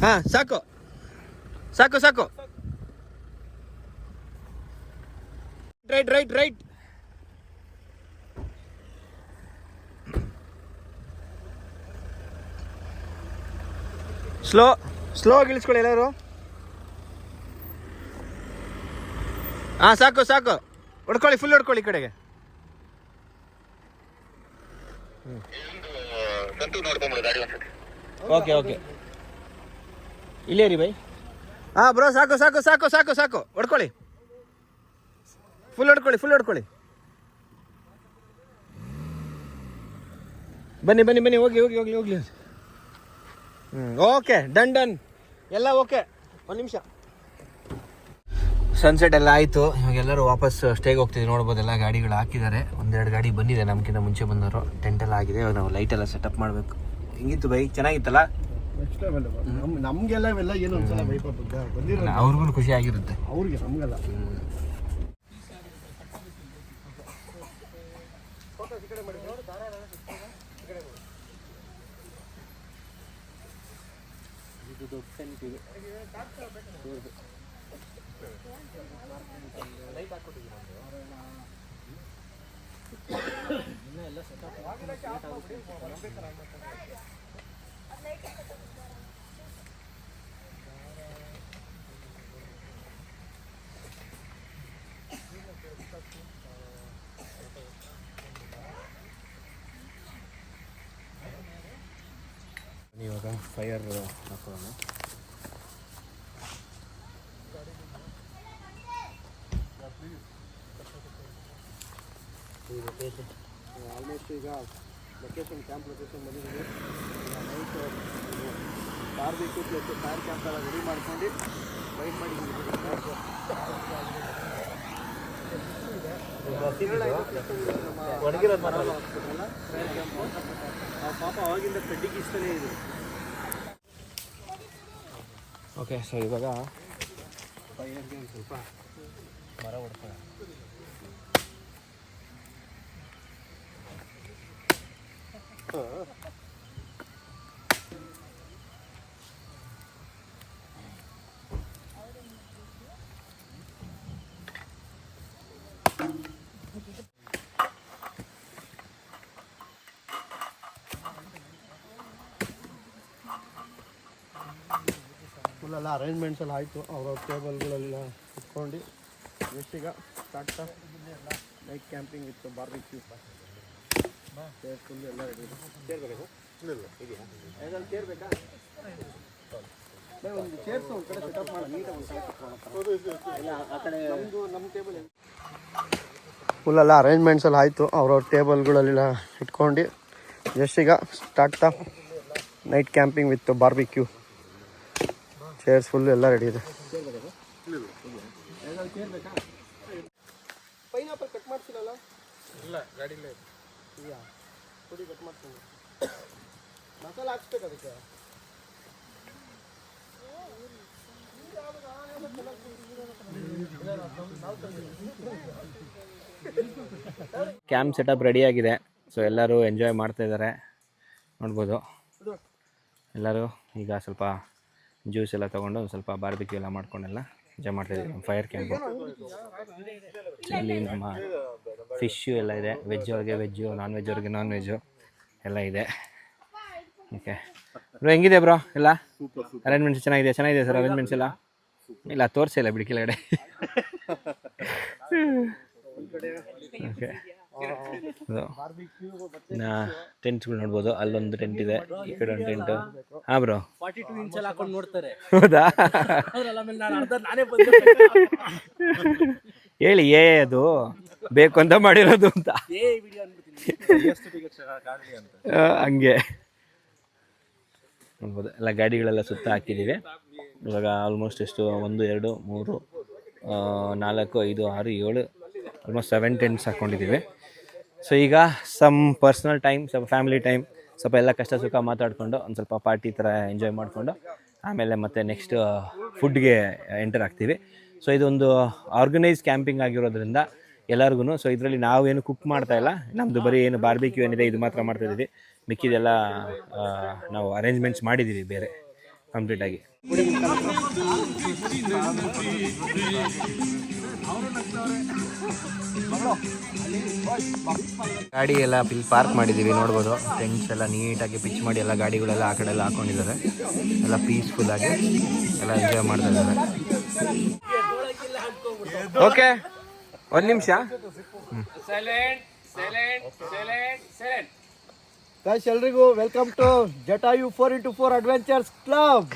ಹಾಂ ಸಾಕು ಸಾಕು ಸಾಕು. Right right right. Slow slow ಆಗಿ ಇಳಿಸ್ಕೊಳ್ಳಿ ಎಲ್ಲರೂ. ಹಾಂ ಸಾಕು ಸಾಕು, ಹೊಡ್ಕೊಳ್ಳಿ, ಫುಲ್ ಹೊಡ್ಕೊಳ್ಳಿ ಈ ಕಡೆಗೆ. ಓಕೆ ಓಕೆ, ಇಲ್ಲೇ ರೀ ಬೈ. ಹಾಂ ಬ್ರೋ, ಸಾಕು ಸಾಕು ಸಾಕು ಸಾಕು ಸಾಕು, ಹೊಡ್ಕೊಳ್ಳಿ, ಫುಲ್ ಹೊಡ್ಕೊಳ್ಳಿ, ಫುಲ್ ಹೊಡ್ಕೊಳ್ಳಿ. ಬನ್ನಿ ಬನ್ನಿ ಬನ್ನಿ, ಹೋಗಿ ಹೋಗಿ ಹೋಗ್ಲಿ ಹೋಗ್ಲಿ. ಓಕೆ, ಡನ್ ಡನ್, ಎಲ್ಲ ಓಕೆ. ಒಂದು ನಿಮಿಷ. ಸನ್ಸೆಟ್ ಎಲ್ಲ ಆಯಿತು. ಇವಾಗ ಎಲ್ಲರೂ ವಾಪಸ್ ಸ್ಟೇಗೆ ಹೋಗ್ತಿದ್ದೀವಿ. ನೋಡ್ಬೋದೆಲ್ಲ ಗಾಡಿಗಳು ಹಾಕಿದ್ದಾರೆ. ಒಂದೆರಡು ಗಾಡಿ ಬಂದಿದೆ ನಮ್ಗಿಂತ ಮುಂಚೆ ಬಂದವರು. ಟೆಂಟ್ ಎಲ್ಲ ಆಗಿದೆ. ಇವಾಗ ನಾವು ಲೈಟ್ ಎಲ್ಲ ಸೆಟಪ್ ಮಾಡಬೇಕು. ಹೆಂಗಿತ್ತು ಬೈ? ಚೆನ್ನಾಗಿತ್ತಲ್ಲ? ನಮಗೆಲ್ಲ ಇವೆಲ್ಲ ಏನು ಒಂದ್ಸಲ ಬಂದಿರೋ ಅವ್ರಿಗೂ ಖುಷಿ ಆಗಿರುತ್ತೆ. ಅವ್ರಿಗೆ ನಮಗಲ್ಲ. ಇವಾಗ ಫೈರ್ ಹಾಕೋಣ. ಆಲ್ಮೋಸ್ಟ್ ಈಗ ಲೊಕೇಶನ್, ಕ್ಯಾಂಪ್ ಲೊಕೇಶನ್ ಬಂದಿದ್ದೀವಿ. Night barbecue place, fire camp ಎಲ್ಲ ರೆಡಿ ಮಾಡ್ಕೊಂಡು ವೈಟ್ ಮಾಡಿದ್ದೀವಿ. ಪಾಪ ಅವಾಗಿಂದ ಕಡ್ಡಿಗೆ ಇಷ್ಟನೇ ಇದೆ. ಓಕೆ, ಸೊ ಇವಾಗ ಫೈರ್ಗೆ ಒಂದು ಸ್ವಲ್ಪ ಮರ ಹೊಡ್ಕೊಳ್ಳೋಣ. ಫುಲ್ಲೆಲ್ಲ ಅರೇಂಜ್ಮೆಂಟ್ಸ್ ಎಲ್ಲ ಆಯಿತು. ಅವ್ರವ್ರ ಟೇಬಲ್ಗಳೆಲ್ಲ ಇಟ್ಕೊಂಡು ಎಷ್ಟೀಗ ಸ್ಟಾರ್ಟ್ ನೈಟ್ ಕ್ಯಾಂಪಿಂಗ್ ಇತ್ತು. ಬಾರ್ಬಿಕ್ಯೂ ಫುಲ್ ಎಲ್ಲ ರೆಡಿ ಇದೆ. ಚೇರ್ ಬೇಕಾ? ಚೇರ್ ಬೇಕಾ? ಒಂದು ಚೇರ್ಸ್ ಒಂದು ಕಡೆ ಸೆಟಪ್ ಮಾಡಿ ನೀಟಾಗಿ ಒಂದು ಕಡೆ ನಮ್ಮ ಟೇಬಲ್ ಫುಲ್ಲೆಲ್ಲ ಅರೇಂಜ್ಮೆಂಟ್ಸ್ ಎಲ್ಲ ಆಯಿತು. ಅವ್ರವ್ರ ಟೇಬಲ್ಗಳೆಲ್ಲ ಇಟ್ಕೊಂಡು ಜಸ್ಟೀಗ start night camping with barbecue. Chairs full ಎಲ್ಲ ರೆಡಿ ಇದೆ. ಪೈನಾಪಲ್ ಕಟ್ ಮಾಡಿಸಿಲ್ಲ? ಇಲ್ಲ, ಗಾಡಿಲೇ ಇದೆಯಾ? ಪುಡಿ ಕಟ್ ಮಾಡ್ತೀನಿ. ಮಸಾಲೆ ಹಾಕ್ಸ್ಬೇಕು ಅದಕ್ಕೆ. ಕ್ಯಾಂಪ್ ಸೆಟಪ್ ರೆಡಿ ಆಗಿದೆ. ಸೊ ಎಲ್ಲರೂ ಎಂಜಾಯ್ ಮಾಡ್ತಾ ಇದ್ದಾರೆ ನೋಡ್ಬೋದು. ಎಲ್ಲರೂ ಈಗ ಸ್ವಲ್ಪ ಜ್ಯೂಸ್ ಎಲ್ಲ ತೊಗೊಂಡು ಒಂದು ಸ್ವಲ್ಪ ಬಾರ್ಬಿಕ್ಯೂ ಎಲ್ಲ ಮಾಡ್ಕೊಂಡೆಲ್ಲ ಎಂಜಾಯ್ ಮಾಡ್ತಾಯಿದ್ದೀವಿ ನಮ್ಮ ಫೈರ್ ಕ್ಯಾಂಪು. ಇಲ್ಲಿ ನಮ್ಮ ಫಿಶ್ಶು ಎಲ್ಲ ಇದೆ. ವೆಜ್ ಅವ್ರಿಗೆ ವೆಜ್ಜು, ನಾನ್ ವೆಜ್ ಅವ್ರಿಗೆ ನಾನ್ ವೆಜ್ಜು ಎಲ್ಲ ಇದೆ. ಓಕೆ ಬ್ರೋ, ಹೆಂಗಿದೆ ಬ್ರೋ ಎಲ್ಲ ಅರೇಂಜ್ಮೆಂಟ್ಸ್? ಚೆನ್ನಾಗಿದೆ ಸರ್ ಅರೇಂಜ್ಮೆಂಟ್ಸ್ ಎಲ್ಲ. ಇಲ್ಲ ತೋರಿಸಿಲ್ಲ ಬಿಡಿ ಕೆಳಗಡೆ. ಓಕೆ ಟೆಂಟ್ಗಳು ನೋಡ್ಬೋದು. ಅಲ್ಲೊಂದು ಟೆಂಟ್ ಇದೆ, ಈ ಕಡೆ ಒಂದು ಟೆಂಟು. ಹಾಂ ಬ್ರೋ, 42 ಇಂಚಲ್ಲಿ ಹಾಕೊಂಡು ನೋಡ್ತಾರೆ. ಹೌದಾ? ಹೇಳಿ ಅದು ಬೇಕು ಅಂತ ಮಾಡಿರೋದು ಅಂತ ಹಂಗೆ ನೋಡ್ಬೋದು. ಎಲ್ಲ ಗಾಡಿಗಳೆಲ್ಲ ಸುತ್ತ ಹಾಕಿದ್ದೀವಿ ಇವಾಗ. ಆಲ್ಮೋಸ್ಟ್ ಎಷ್ಟು 1 2 3 4 5 6 7 ಆಲ್ಮೋಸ್ಟ್ 7 ಟೆಂಟ್ಸ್ ಹಾಕ್ಕೊಂಡಿದ್ದೀವಿ. ಸೊ ಈಗ ಸಮ್ ಪರ್ಸ್ನಲ್ ಟೈಮ್, ಸ್ವಲ್ಪ ಫ್ಯಾಮಿಲಿ ಟೈಮ್, ಸ್ವಲ್ಪ ಎಲ್ಲ ಕಷ್ಟ ಸುಖ ಮಾತಾಡಿಕೊಂಡು ಒಂದು ಸ್ವಲ್ಪ ಪಾರ್ಟಿ ಥರ ಎಂಜಾಯ್ ಮಾಡಿಕೊಂಡು ಆಮೇಲೆ ಮತ್ತೆ ನೆಕ್ಸ್ಟ್ ಫುಡ್ಗೆ ಎಂಟರ್ ಆಗ್ತೀವಿ. ಸೊ ಇದೊಂದು ಆರ್ಗನೈಸ್ ಕ್ಯಾಂಪಿಂಗ್ ಆಗಿರೋದ್ರಿಂದ ಎಲ್ಲರಿಗೂ. ಸೊ ಇದರಲ್ಲಿ ನಾವೇನು ಕುಕ್ ಮಾಡ್ತಾ ಇಲ್ಲ, ನಮ್ಮದು ಬರೀ ಏನು ಬಾರ್ಬಿಕ್ಯೂ ಏನಿದೆ ಇದು ಮಾತ್ರ ಮಾಡ್ತಾಯಿದ್ದೀವಿ. ಮಿಕ್ಕಿದೆಲ್ಲ ನಾವು ಅರೇಂಜ್ಮೆಂಟ್ಸ್ ಮಾಡಿದ್ದೀವಿ ಬೇರೆ ಕಂಪ್ಲೀಟಾಗಿ. ಗಾಡಿ ಎಲ್ಲ ಇಲ್ಲಿ ಪಾರ್ಕ್ ಮಾಡಿದ್ದೀವಿ ನೋಡ್ಬೋದು. ಟೆಂಟ್ಸ್ ಎಲ್ಲ ನೀಟಾಗಿ ಪಿಚ್ ಮಾಡಿ ಎಲ್ಲ ಗಾಡಿಗಳೆಲ್ಲ ಆ ಕಡೆ ಎಲ್ಲ ಹಾಕೊಂಡಿದ್ದಾರೆ. ಎಲ್ಲ ಪೀಸ್ಫುಲ್ಲಾಗಿ ಎಲ್ಲ ಎಂಜಾಯ್ ಮಾಡ್ತಾ ಇದ್ದಾರೆ. ಓಕೆ, ಒಂದು ನಿಮಿಷ. ಗೈಸ್ ಎಲ್ರಿಗೂ welcome to Jatayu 4x4 adventures club.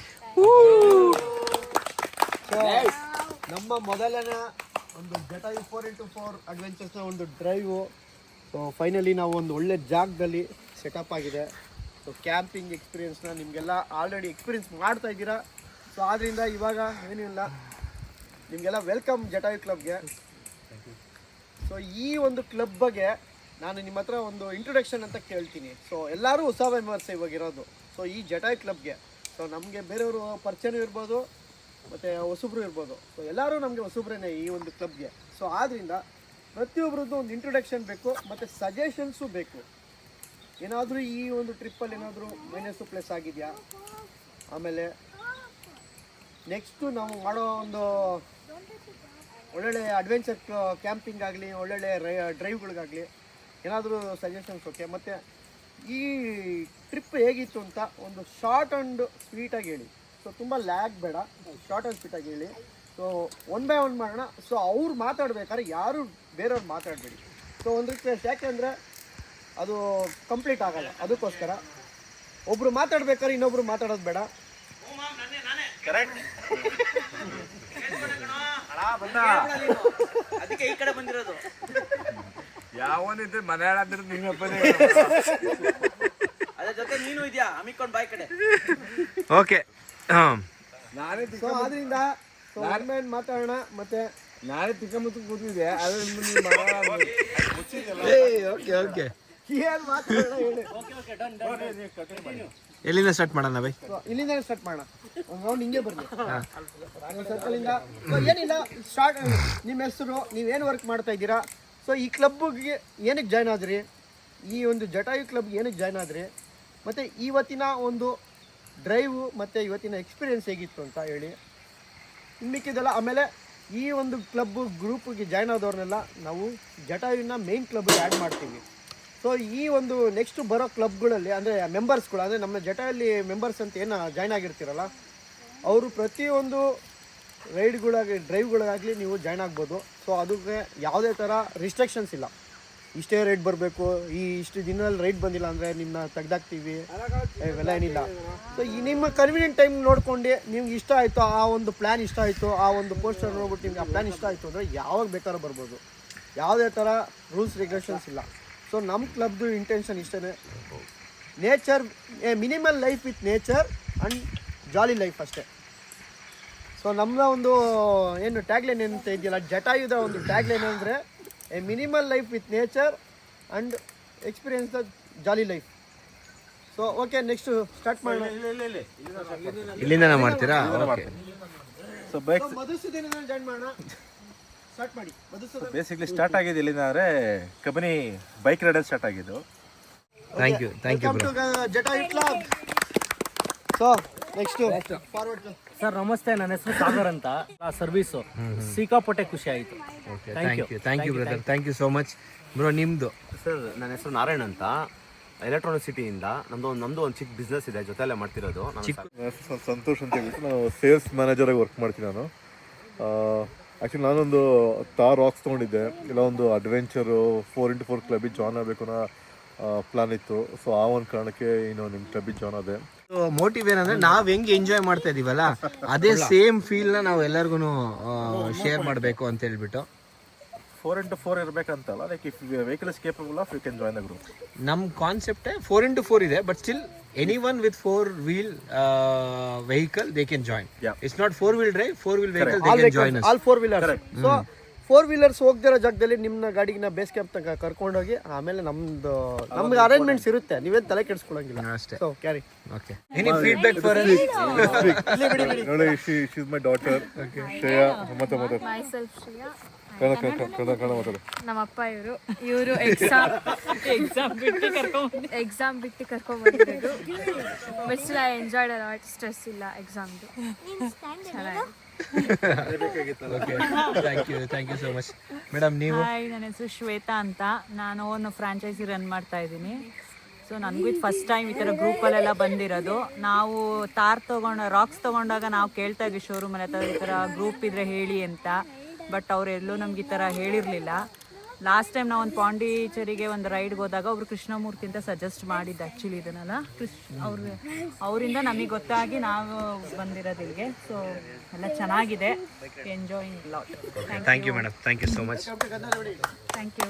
ನಮ್ಮ ಮೊದಲನೇ ಒಂದು ಜಟಾಯು 4x4 ಅಡ್ವೆಂಚರ್ಸ್ನ ಒಂದು ಡ್ರೈವು. ಸೊ ಫೈನಲಿ ನಾವು ಒಂದು ಒಳ್ಳೆ ಜಾಗದಲ್ಲಿ ಸೆಟಪ್ ಆಗಿದೆ. ಸೊ ಕ್ಯಾಂಪಿಂಗ್ ಎಕ್ಸ್ಪೀರಿಯನ್ಸ್ನ ನಿಮಗೆಲ್ಲ ಆಲ್ರೆಡಿ ಎಕ್ಸ್ಪೀರಿಯನ್ಸ್ ಮಾಡ್ತಾ ಇದ್ದೀರಾ. ಸೊ ಆದ್ದರಿಂದ ಇವಾಗ ಏನಿಲ್ಲ, ನಿಮಗೆಲ್ಲ ವೆಲ್ಕಮ್ ಜಟಾಯು ಕ್ಲಬ್ಗೆ. ಸೊ ಈ ಒಂದು ಕ್ಲಬ್ ಬಗ್ಗೆ ನಾನು ನಿಮ್ಮ ಹತ್ರ ಒಂದು ಇಂಟ್ರೊಡಕ್ಷನ್ ಅಂತ ಕೇಳ್ತೀನಿ. ಸೊ ಎಲ್ಲರೂ ಹೊಸ ಮೆಂಬರ್ಸ್ ಇವಾಗಿರೋದು ಸೊ ಈ ಜಟಾಯು ಕ್ಲಬ್ಗೆ. ಸೊ ನಮಗೆ ಬೇರೆಯವರು ಪರಿಚಯನೂ ಇರ್ಬೋದು ಮತ್ತು ಹೊಸಬ್ರು ಇರ್ಬೋದು. ಸೊ ಎಲ್ಲರೂ ನಮಗೆ ಹೊಸಬ್ರೇ ಈ ಒಂದು ಕ್ಲಬ್ಗೆ. ಸೊ ಆದ್ದರಿಂದ ಪ್ರತಿಯೊಬ್ಬರದ್ದು ಒಂದು ಇಂಟ್ರೊಡಕ್ಷನ್ ಬೇಕು ಮತ್ತು ಸಜೆಷನ್ಸು ಬೇಕು. ಏನಾದರೂ ಈ ಒಂದು ಟ್ರಿಪ್ಪಲ್ಲಿ ಏನಾದರೂ ಮೈನಸ್ಸು ಪ್ಲಸ್ ಆಗಿದೆಯಾ, ಆಮೇಲೆ ನೆಕ್ಸ್ಟು ನಾವು ಮಾಡೋ ಒಂದು ಒಳ್ಳೊಳ್ಳೆ ಅಡ್ವೆಂಚರ್ ಕ್ಯಾಂಪಿಂಗ್ ಆಗಲಿ, ಒಳ್ಳೊಳ್ಳೆ ಡ್ರೈವ್ಗಳಿಗಾಗಲಿ ಏನಾದರೂ ಸಜೆಷನ್ಸ್. ಓಕೆ, ಮತ್ತು ಈ ಟ್ರಿಪ್ ಹೇಗಿತ್ತು ಅಂತ ಒಂದು ಶಾರ್ಟ್ ಆ್ಯಂಡ್ ಸ್ವೀಟಾಗಿ ಹೇಳಿ. ಸೊ ತುಂಬ ಲ್ಯಾಗ್ ಬೇಡ, ಶಾರ್ಟ್ ಆ್ಯಂಡ್ ಸ್ವೀಟಾಗಿ ಹೇಳಿ. ಸೊ 1 by 1 ಮಾಡೋಣ. ಸೊ ಅವ್ರು ಮಾತಾಡ್ಬೇಕಾದ್ರೆ ಯಾರು ಬೇರೆಯವ್ರು ಮಾತಾಡಬೇಡಿ. ಸೊ ಒಂದು ರಿಕ್ವೆಸ್ಟ್, ಯಾಕೆಂದರೆ ಅದು ಕಂಪ್ಲೀಟ್ ಆಗಲ್ಲ. ಅದಕ್ಕೋಸ್ಕರ ಒಬ್ಬರು ಮಾತಾಡ್ಬೇಕಾದ್ರೆ ಇನ್ನೊಬ್ರು ಮಾತಾಡೋದು ಬೇಡ. ಅದಕ್ಕೆ ಈ ಕಡೆ ಬಂದಿರೋದು. ಯಾವನಿದ್ರೆ ಮಲಯಾಳದ್ರ ನಿನ್ನಪ್ಪನೇ ಅದ್ರ ಜೊತೆ ನೀನು ಇದೆಯಾ ಹಮ್ಮಿಕೊಂಡು ಬಾಯ್ ಕಡೆ. ಓಕೆ, ನಾನೇ ಸೊ ಅದರಿಂದ ಮಾತಾಡೋಣ. ಮತ್ತೆ ನಾನೇ ತಿಕ್ಕಮುತ್ತು ಕೂತಿದ್ದೆ. ಓಕೆ ಓಕೆ, ಏನು ಮಾತಾಡೋಣ ಹೇಳಿ. ಎಲ್ಲಿಂದ ಸ್ಟಾರ್ಟ್ ಮಾಡೋಣ ಬೈ? ಇಲ್ಲಿಂದ ಸ್ಟಾರ್ಟ್ ಮಾಡೋಣ. ಒಂದು ರೌಂಡ್ ಹಿಂಗೆ ಬರಲಿ ಸರ್ಕಲಿಂದ. ಏನಿಲ್ಲ, ಸ್ಟಾರ್ಟ್. ನಿಮ್ಮ ಹೆಸರು, ನೀವೇನು ವರ್ಕ್ ಮಾಡ್ತಾ ಇದ್ದೀರಾ, ಸೊ ಈ ಕ್ಲಬ್ಗೆ ಏನಕ್ಕೆ ಜಾಯ್ನ್ ಆದ್ರಿ, ಈ ಒಂದು ಜಟಾಯು ಕ್ಲಬ್ಗೆ ಏನಕ್ಕೆ ಜಾಯ್ನ್ ಆದ್ರಿ, ಮತ್ತು ಇವತ್ತಿನ ಒಂದು ಡ್ರೈವು ಮತ್ತು ಇವತ್ತಿನ ಎಕ್ಸ್ಪೀರಿಯೆನ್ಸ್ ಹೇಗಿತ್ತು ಅಂತ ಹೇಳಿ. ಮಿಕ್ಕಿದೆಲ್ಲ ಆಮೇಲೆ ಈ ಒಂದು ಕ್ಲಬ್ ಗ್ರೂಪಿಗೆ ಜಾಯ್ನ್ ಆದವ್ರನ್ನೆಲ್ಲ ನಾವು ಜಟಾಯುವಿನ ಮೇನ್ ಕ್ಲಬ್ಗೆ ಆ್ಯಡ್ ಮಾಡ್ತೀವಿ. ಸೊ ಈ ಒಂದು ನೆಕ್ಸ್ಟ್ ಬರೋ ಕ್ಲಬ್ಗಳಲ್ಲಿ ಅಂದರೆ ಮೆಂಬರ್ಸ್ಗಳು, ಅಂದರೆ ನಮ್ಮ ಜಟಾಯಲ್ಲಿ ಮೆಂಬರ್ಸ್ ಅಂತ ಏನು ಜಾಯ್ನ್ ಆಗಿರ್ತೀರಲ್ಲ, ಅವರು ಪ್ರತಿಯೊಂದು ಡ್ರೈವ್ಗಳಿಗಾಗಲಿ ನೀವು ಜಾಯ್ನ್ ಆಗ್ಬೋದು. ಸೊ ಅದಕ್ಕೆ ಯಾವುದೇ ಥರ ರಿಸ್ಟ್ರಿಕ್ಷನ್ಸ್ ಇಲ್ಲ. ಇಷ್ಟೇ ರೈಡ್ ಬರಬೇಕು, ಇಷ್ಟು ದಿನದಲ್ಲಿ ರೈಡ್ ಬಂದಿಲ್ಲ ಅಂದರೆ ನಿಮ್ಮನ್ನ ತೆಗ್ದಾಕ್ತೀವಿ, ಇವೆಲ್ಲ ಏನಿಲ್ಲ. ಸೊ ಈ ನಿಮ್ಮ ಕನ್ವೀನಿಯಂಟ್ ಟೈಮ್ ನೋಡ್ಕೊಂಡು ನಿಮ್ಗೆ ಇಷ್ಟ ಆಯಿತು, ಆ ಒಂದು ಪ್ಲ್ಯಾನ್ ಇಷ್ಟ ಆಯಿತು, ಆ ಒಂದು ಪೋಸ್ಟರ್ ನೋಡ್ಬಿಟ್ಟು ನಿಮ್ಗೆ ಆ ಪ್ಲ್ಯಾನ್ ಇಷ್ಟ ಆಯಿತು ಅಂದರೆ ಯಾವಾಗ ಬೇಕಾದ್ರೂ ಬರ್ಬೋದು. ಯಾವುದೇ ಥರ ರೂಲ್ಸ್ ರೆಗ್ಯುಲೇಷನ್ಸ್ ಇಲ್ಲ. ಸೊ ನಮ್ಮ ಕ್ಲಬ್ದು ಇಂಟೆನ್ಷನ್ ಇಷ್ಟೇ, nature, minimal life with nature and jolly life ಅಷ್ಟೇ. ಸೊ ನಮ್ಮದ ಒಂದು ಏನು ಟ್ಯಾಗ್ಲೈನ್ ಏನಂತ ಇದೆಯಲ್ಲ, ಜಟಾಯುದ ಒಂದು ಟ್ಯಾಗ್ಲೈನ್ ಅಂದರೆ a minimal life with nature and experience the jolly life. So okay, next start ಮಾಡೋಣ. ಇಲ್ಲಿಂದ ಮಾಡ್ತೀರಾ? Okay. So bike Madhusudan join ಮಾಡೋಣ. ಸ್ಟಾರ್ಟ್ ಮಾಡಿ ಮಧುಸೂದನ್. ಬೇಸಿಕ್ಲಿ ಸ್ಟಾರ್ಟ್ ಆಗಿದ್ದು ಎಲ್ಲಿಂದ ಅಂದರೆ ಕಬಿನಿ ಬೈಕ್ ರೈಡರ್ ಸ್ಟಾರ್ಟ್ ಆಗಿದ್ದು. Thank you bro. Jatayu club. So next forward sir ನಮಸ್ತೆ, ನನ್ನ ಹೆಸರು ಸಾಗರ್ ಅಂತ. ಸರ್ವಿಸು ಸಿಕ್ಕಾಪಟ್ಟೆ ಖುಷಿ ಆಯಿತು. Thank you brother, thank you so much bro. ನಿಮ್ಮದು? ಸರ್ ನನ್ನ ಹೆಸರು ನಾರಾಯಣ್ ಅಂತ, ಎಲೆಕ್ಟ್ರಾನಿಕ್ ಸಿಟಿಯಿಂದ. ನಮ್ಮದು ಒಂದು ಚಿಕ್ಕ ಬಿಸ್ನೆಸ್ ಇದೆ, ಜೊತೆಯಲ್ಲೇ ಮಾಡ್ತಿರೋದು. ಸಂತೋಷ್ ಅಂತ ಹೇಳ್ಬಿಟ್ಟು ನಾನು ಸೇಲ್ಸ್ ಮ್ಯಾನೇಜರಾಗಿ ವರ್ಕ್ ಮಾಡ್ತೀನಿ ನಾನು. ಆ್ಯಕ್ಚುಲಿ ನಾನೊಂದು ತಾರ್ ರಾಕ್ಸ್ ತೊಗೊಂಡಿದ್ದೆ, ಇಲ್ಲ ಒಂದು ಅಡ್ವೆಂಚರು 4x4 ಕ್ಲಬ್ಬಿಗೆ ಜಾಯ್ನ್ ಆಗಬೇಕು ಅನ್ನೋ ಪ್ಲಾನ್ ಇತ್ತು. ಸೊ ಆ ಒಂದು ಕಾರಣಕ್ಕೆ ಇನ್ನು ನಿಮ್ಮ ಕ್ಲಬ್ಬಿಗೆ ಜಾಯ್ನ್ ಆದೆ. ಮೋಟಿವ್ ಏನಂದ್ರೆ ನಾವ್ ಹೆಂಗ್ ಎಂಜಾಯ್ ಮಾಡ್ತಾ ಇದೀವಲ್ಲ ಅದೇ ಸೇಮ್ ಫೀಲ್ ನ ನಾವು ಎಲ್ಲರಿಗೂ ಶೇರ್ ಮಾಡಬೇಕು ಅಂತ ಹೇಳ್ಬಿಟ್ಟು 4x4 ಇರಬೇಕಂತಲ್ಲ, like if vehicle is capable of you can join the group. ನಮ್ ಕಾನ್ಸೆಪ್ಟ್ 4x4 ಇದೆ, but still anyone with 4-wheel vehicle they can join. It's not 4-wheel drive, 4-wheel vehicle they can join us. All 4-wheelers. So 4-wheelers ಹೋಗ್ದಿರೋ ಜಾಗದಲ್ಲಿ ನಿಮ್ಮ ಗಾಡಿಗೆ base camp ತನಕ ಕರ್ಕೊಂಡೋಗಿ ಆಮೇಲೆ ನಮ್ಗೆ arrangements ಇರುತ್ತೆ, ನೀವೇನು ತಲೆ ಕೆಡಿಸ್ಕೊಳಂಗಿಲ್ಲ ಅಷ್ಟೇ. So carry. Okay. Any feedback for us? ನೋಡಿ, she is my daughter Shreya. ಮತ್ತೆ ಮೈಸೆಲ್ಫ್ ಶ್ರೇಯಾ. ಕನ್ನಡ ಮಾತಾಡು. ನಮ್ಮ ಅಪ್ಪ ಇವರು ಎಕ್ಸಾಮ್ ಬಿಟ್ಟು ಕರ್ಕೊಂಡ್ ಬಂದಿರೋದು. But still I enjoyed a lot. Stress ಇಲ್ಲ ಎಕ್ಸಾಮ್ದು. ಚೆನ್ನಾಗಿ. Thank you so much madam. ನೀವು? ಹಾಯ್, ನನ್ನ ಹೆಸರು ಶ್ವೇತಾ ಅಂತ. ನಾನು ಒಂದು ಫ್ರಾಂಚೈಸಿ ರನ್ ಮಾಡ್ತಾ ಇದ್ದೀನಿ. ಸೊ ನನಗೂ ಇದು ಫಸ್ಟ್ ಟೈಮ್ ಈ ಥರ ಗ್ರೂಪಲ್ಲೆಲ್ಲ ಬಂದಿರೋದು. ನಾವು ರಾಕ್ಸ್ ತೊಗೊಂಡಾಗ ನಾವು ಕೇಳ್ತಾ ಇದ್ವಿ ಶೋರೂಮಲ್ಲಿ ಈ ಥರ ಗ್ರೂಪ್ ಇದ್ರೆ ಹೇಳಿ ಅಂತ. ಬಟ್ ಅವರೆಲ್ಲೂ ನಮ್ಗೆ ಈ ಥರ ಹೇಳಿರಲಿಲ್ಲ. ಲಾಸ್ಟ್ ಟೈಮ್ ನಾವು ಒಂದು ಪಾಂಡಿಚೇರಿಗೆ ಒಂದು ರೈಡ್ಗೆ ಹೋದಾಗ ಒಬ್ರು ಕೃಷ್ಣಮೂರ್ತಿ ಅಂತ ಸಜೆಸ್ಟ್ ಮಾಡಿದ್ದು ಆ್ಯಕ್ಚುಲಿ ಇದನ್ನೆಲ್ಲ. ಅವರಿಂದ ನಮಗೆ ಗೊತ್ತಾಗಿ ನಾವು ಬಂದಿರೋದು ಇಲ್ಲಿಗೆ. ಸೊ ಎಲ್ಲ ಚೆನ್ನಾಗಿದೆ, enjoying lot. Thank you madam, thank you so much. Thank you.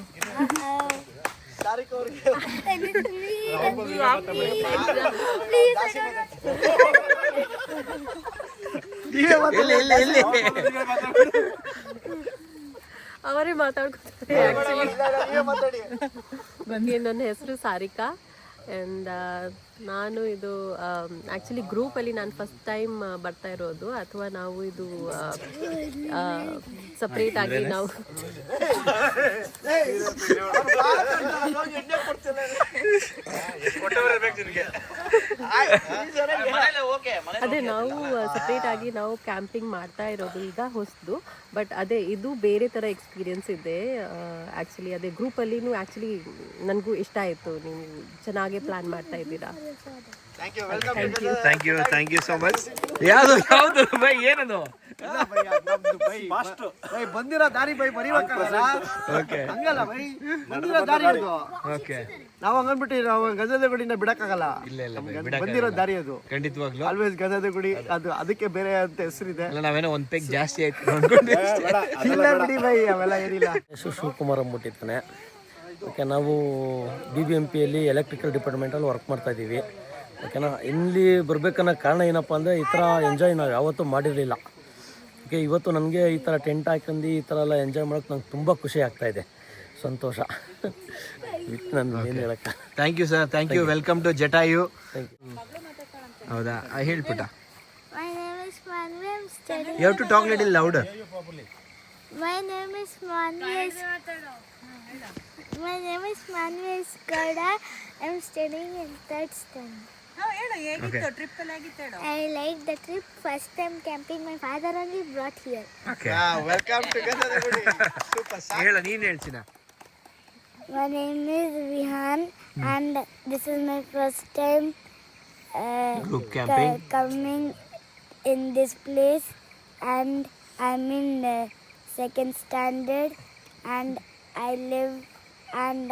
ಅವರೇ ಮಾತಾಡ್ಕೊತಾರೆ. ನನ್ನ ಹೆಸರು ಸಾರಿಕಾ ಆ್ಯಂಡ್ ನಾನು ಇದು ಆ್ಯಕ್ಚುಲಿ ಗ್ರೂಪಲ್ಲಿ ನಾನು ಫಸ್ಟ್ ಟೈಮ್ ಬರ್ತಾ ಇರೋದು. ಅಥವಾ ನಾವು ಇದು ಸಪ್ರೇಟಾಗಿ ನಾವು ಅದೇ ನಾವು ಸಪ್ರೇಟಾಗಿ ನಾವು ಕ್ಯಾಂಪಿಂಗ್ ಮಾಡ್ತಾ ಇರೋದು ಈಗ ಹೊಸದು. ಬಟ್ ಅದೇ ಇದು ಬೇರೆ ಥರ ಎಕ್ಸ್ಪೀರಿಯನ್ಸ್ ಇದೆ ಆ್ಯಕ್ಚುಲಿ. ಅದೇ ಗ್ರೂಪಲ್ಲಿನೂ ಆ್ಯಕ್ಚುಲಿ ನನಗೂ ಇಷ್ಟ ಆಯಿತು. ನೀವು ಚೆನ್ನಾಗೇ ಪ್ಲ್ಯಾನ್ ಮಾಡ್ತಾ ಇದ್ದೀರಾ. Thank you so much. ಯಾವ್ದು ಬೈ ಏನದು? ಬಂದಿರೋ ದಾರಿ ಬೈ ಬರೀಬೇಕಾಗಲ್ಲ. ಹಂಗಲ್ಲ ಬೈ, ಬಂದಿರೋ ದಾರಿ ಅದು. ನಾವು ಹಂಗನ್ಬಿಟ್ಟು ನಾವು ಗಂಧದ ಗುಡಿನ ಬಿಡಕ್ಕಾಗಲ್ಲ. ಬಂದಿರೋ ದಾರಿ ಅದು ಖಂಡಿತವಾಗ್ಲೂ. ಆಲ್ವೇಸ್ ಗಂಧದ ಗುಡಿ, ಅದು ಅದಕ್ಕೆ ಬೇರೆ ಅಂತ ಹೆಸರಿದೆ. ನಾವೇನೋ ಒಂದ್ ಪೆಗ್ ಜಾಸ್ತಿ ಆಯ್ತು ಬಿಡಿ ಬೈ, ಅವೆಲ್ಲ ಏನಿಲ್ಲ. ಶಿವಕುಮಾರ್ ಅಂದ್ಬಿಟ್ಟಿರ್ತಾನೆ. ಓಕೆ, ನಾವು BBMPಯಲ್ಲಿ ಎಲೆಕ್ಟ್ರಿಕಲ್ ಡಿಪಾರ್ಟ್ಮೆಂಟಲ್ಲಿ ವರ್ಕ್ ಮಾಡ್ತಾ ಇದ್ದೀವಿ. ಓಕೆನಾ. ಇಲ್ಲಿ ಬರ್ಬೇಕನ್ನೋ ಕಾರಣ ಏನಪ್ಪ ಅಂದರೆ ಈ ಥರ ಎಂಜಾಯ್ ನಾವು ಯಾವತ್ತೂ ಮಾಡಿರಲಿಲ್ಲ. ಓಕೆ, ಇವತ್ತು ನನಗೆ ಈ ಥರ ಟೆಂಟ್ ಹಾಕೊಂಡು ಈ ಥರ ಎಲ್ಲ ಎಂಜಾಯ್ ಮಾಡೋಕ್ಕೆ ನಂಗೆ ತುಂಬ ಖುಷಿ ಆಗ್ತಾಯಿದೆ, ಸಂತೋಷ. ನಾನು ಏನು ಹೇಳಕ್ಕ. Thank you sir, thank you. Welcome to Jatayu. ಹೌದಾ, ಹೇಳ್ಬಿಟ್ಟ. My name is Manvi. I'm studying. You have to talk little louder. My name is Manvi. My name is Manvi Skada. I'm studying in 3rd standard. I like the trip. First time camping. My father only brought here. Okay. Welcome to Gandhada Gudi. ಹೇಳ, ನೀನು ಹೇಳ್ತೀನ. My name is Vihan and this is my first time Group camping. coming in this place, and I'm in 2nd standard and I live and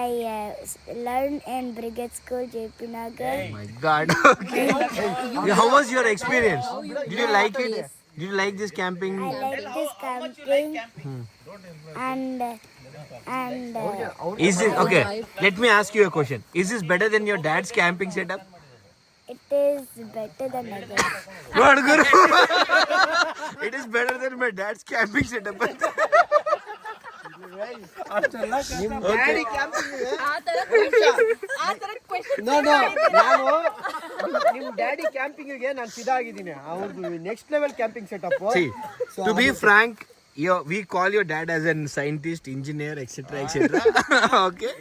I learn in Brigade School, JP Nagar. Oh my God. Okay. How was your experience? Did you like it? Did you like this camping? I like this camping and Is this okay? Let me ask you a question. Is this better than your dad's camping setup? it is better than others. What, Guru? It is better than my dad's camping setup. ನಿಮ್ಮ daddy ನಾನು ನಿಮ್ಮ daddy ಕ್ಯಾಂಪಿಂಗಿಗೆ ನಾನು ಸಿದ್ಧಾಗಿದ್ದೀನಿ. ಅವ್ರದ್ದು next level camping setup. To be frank, we call your dad as a scientist, engineer, etc. Okay,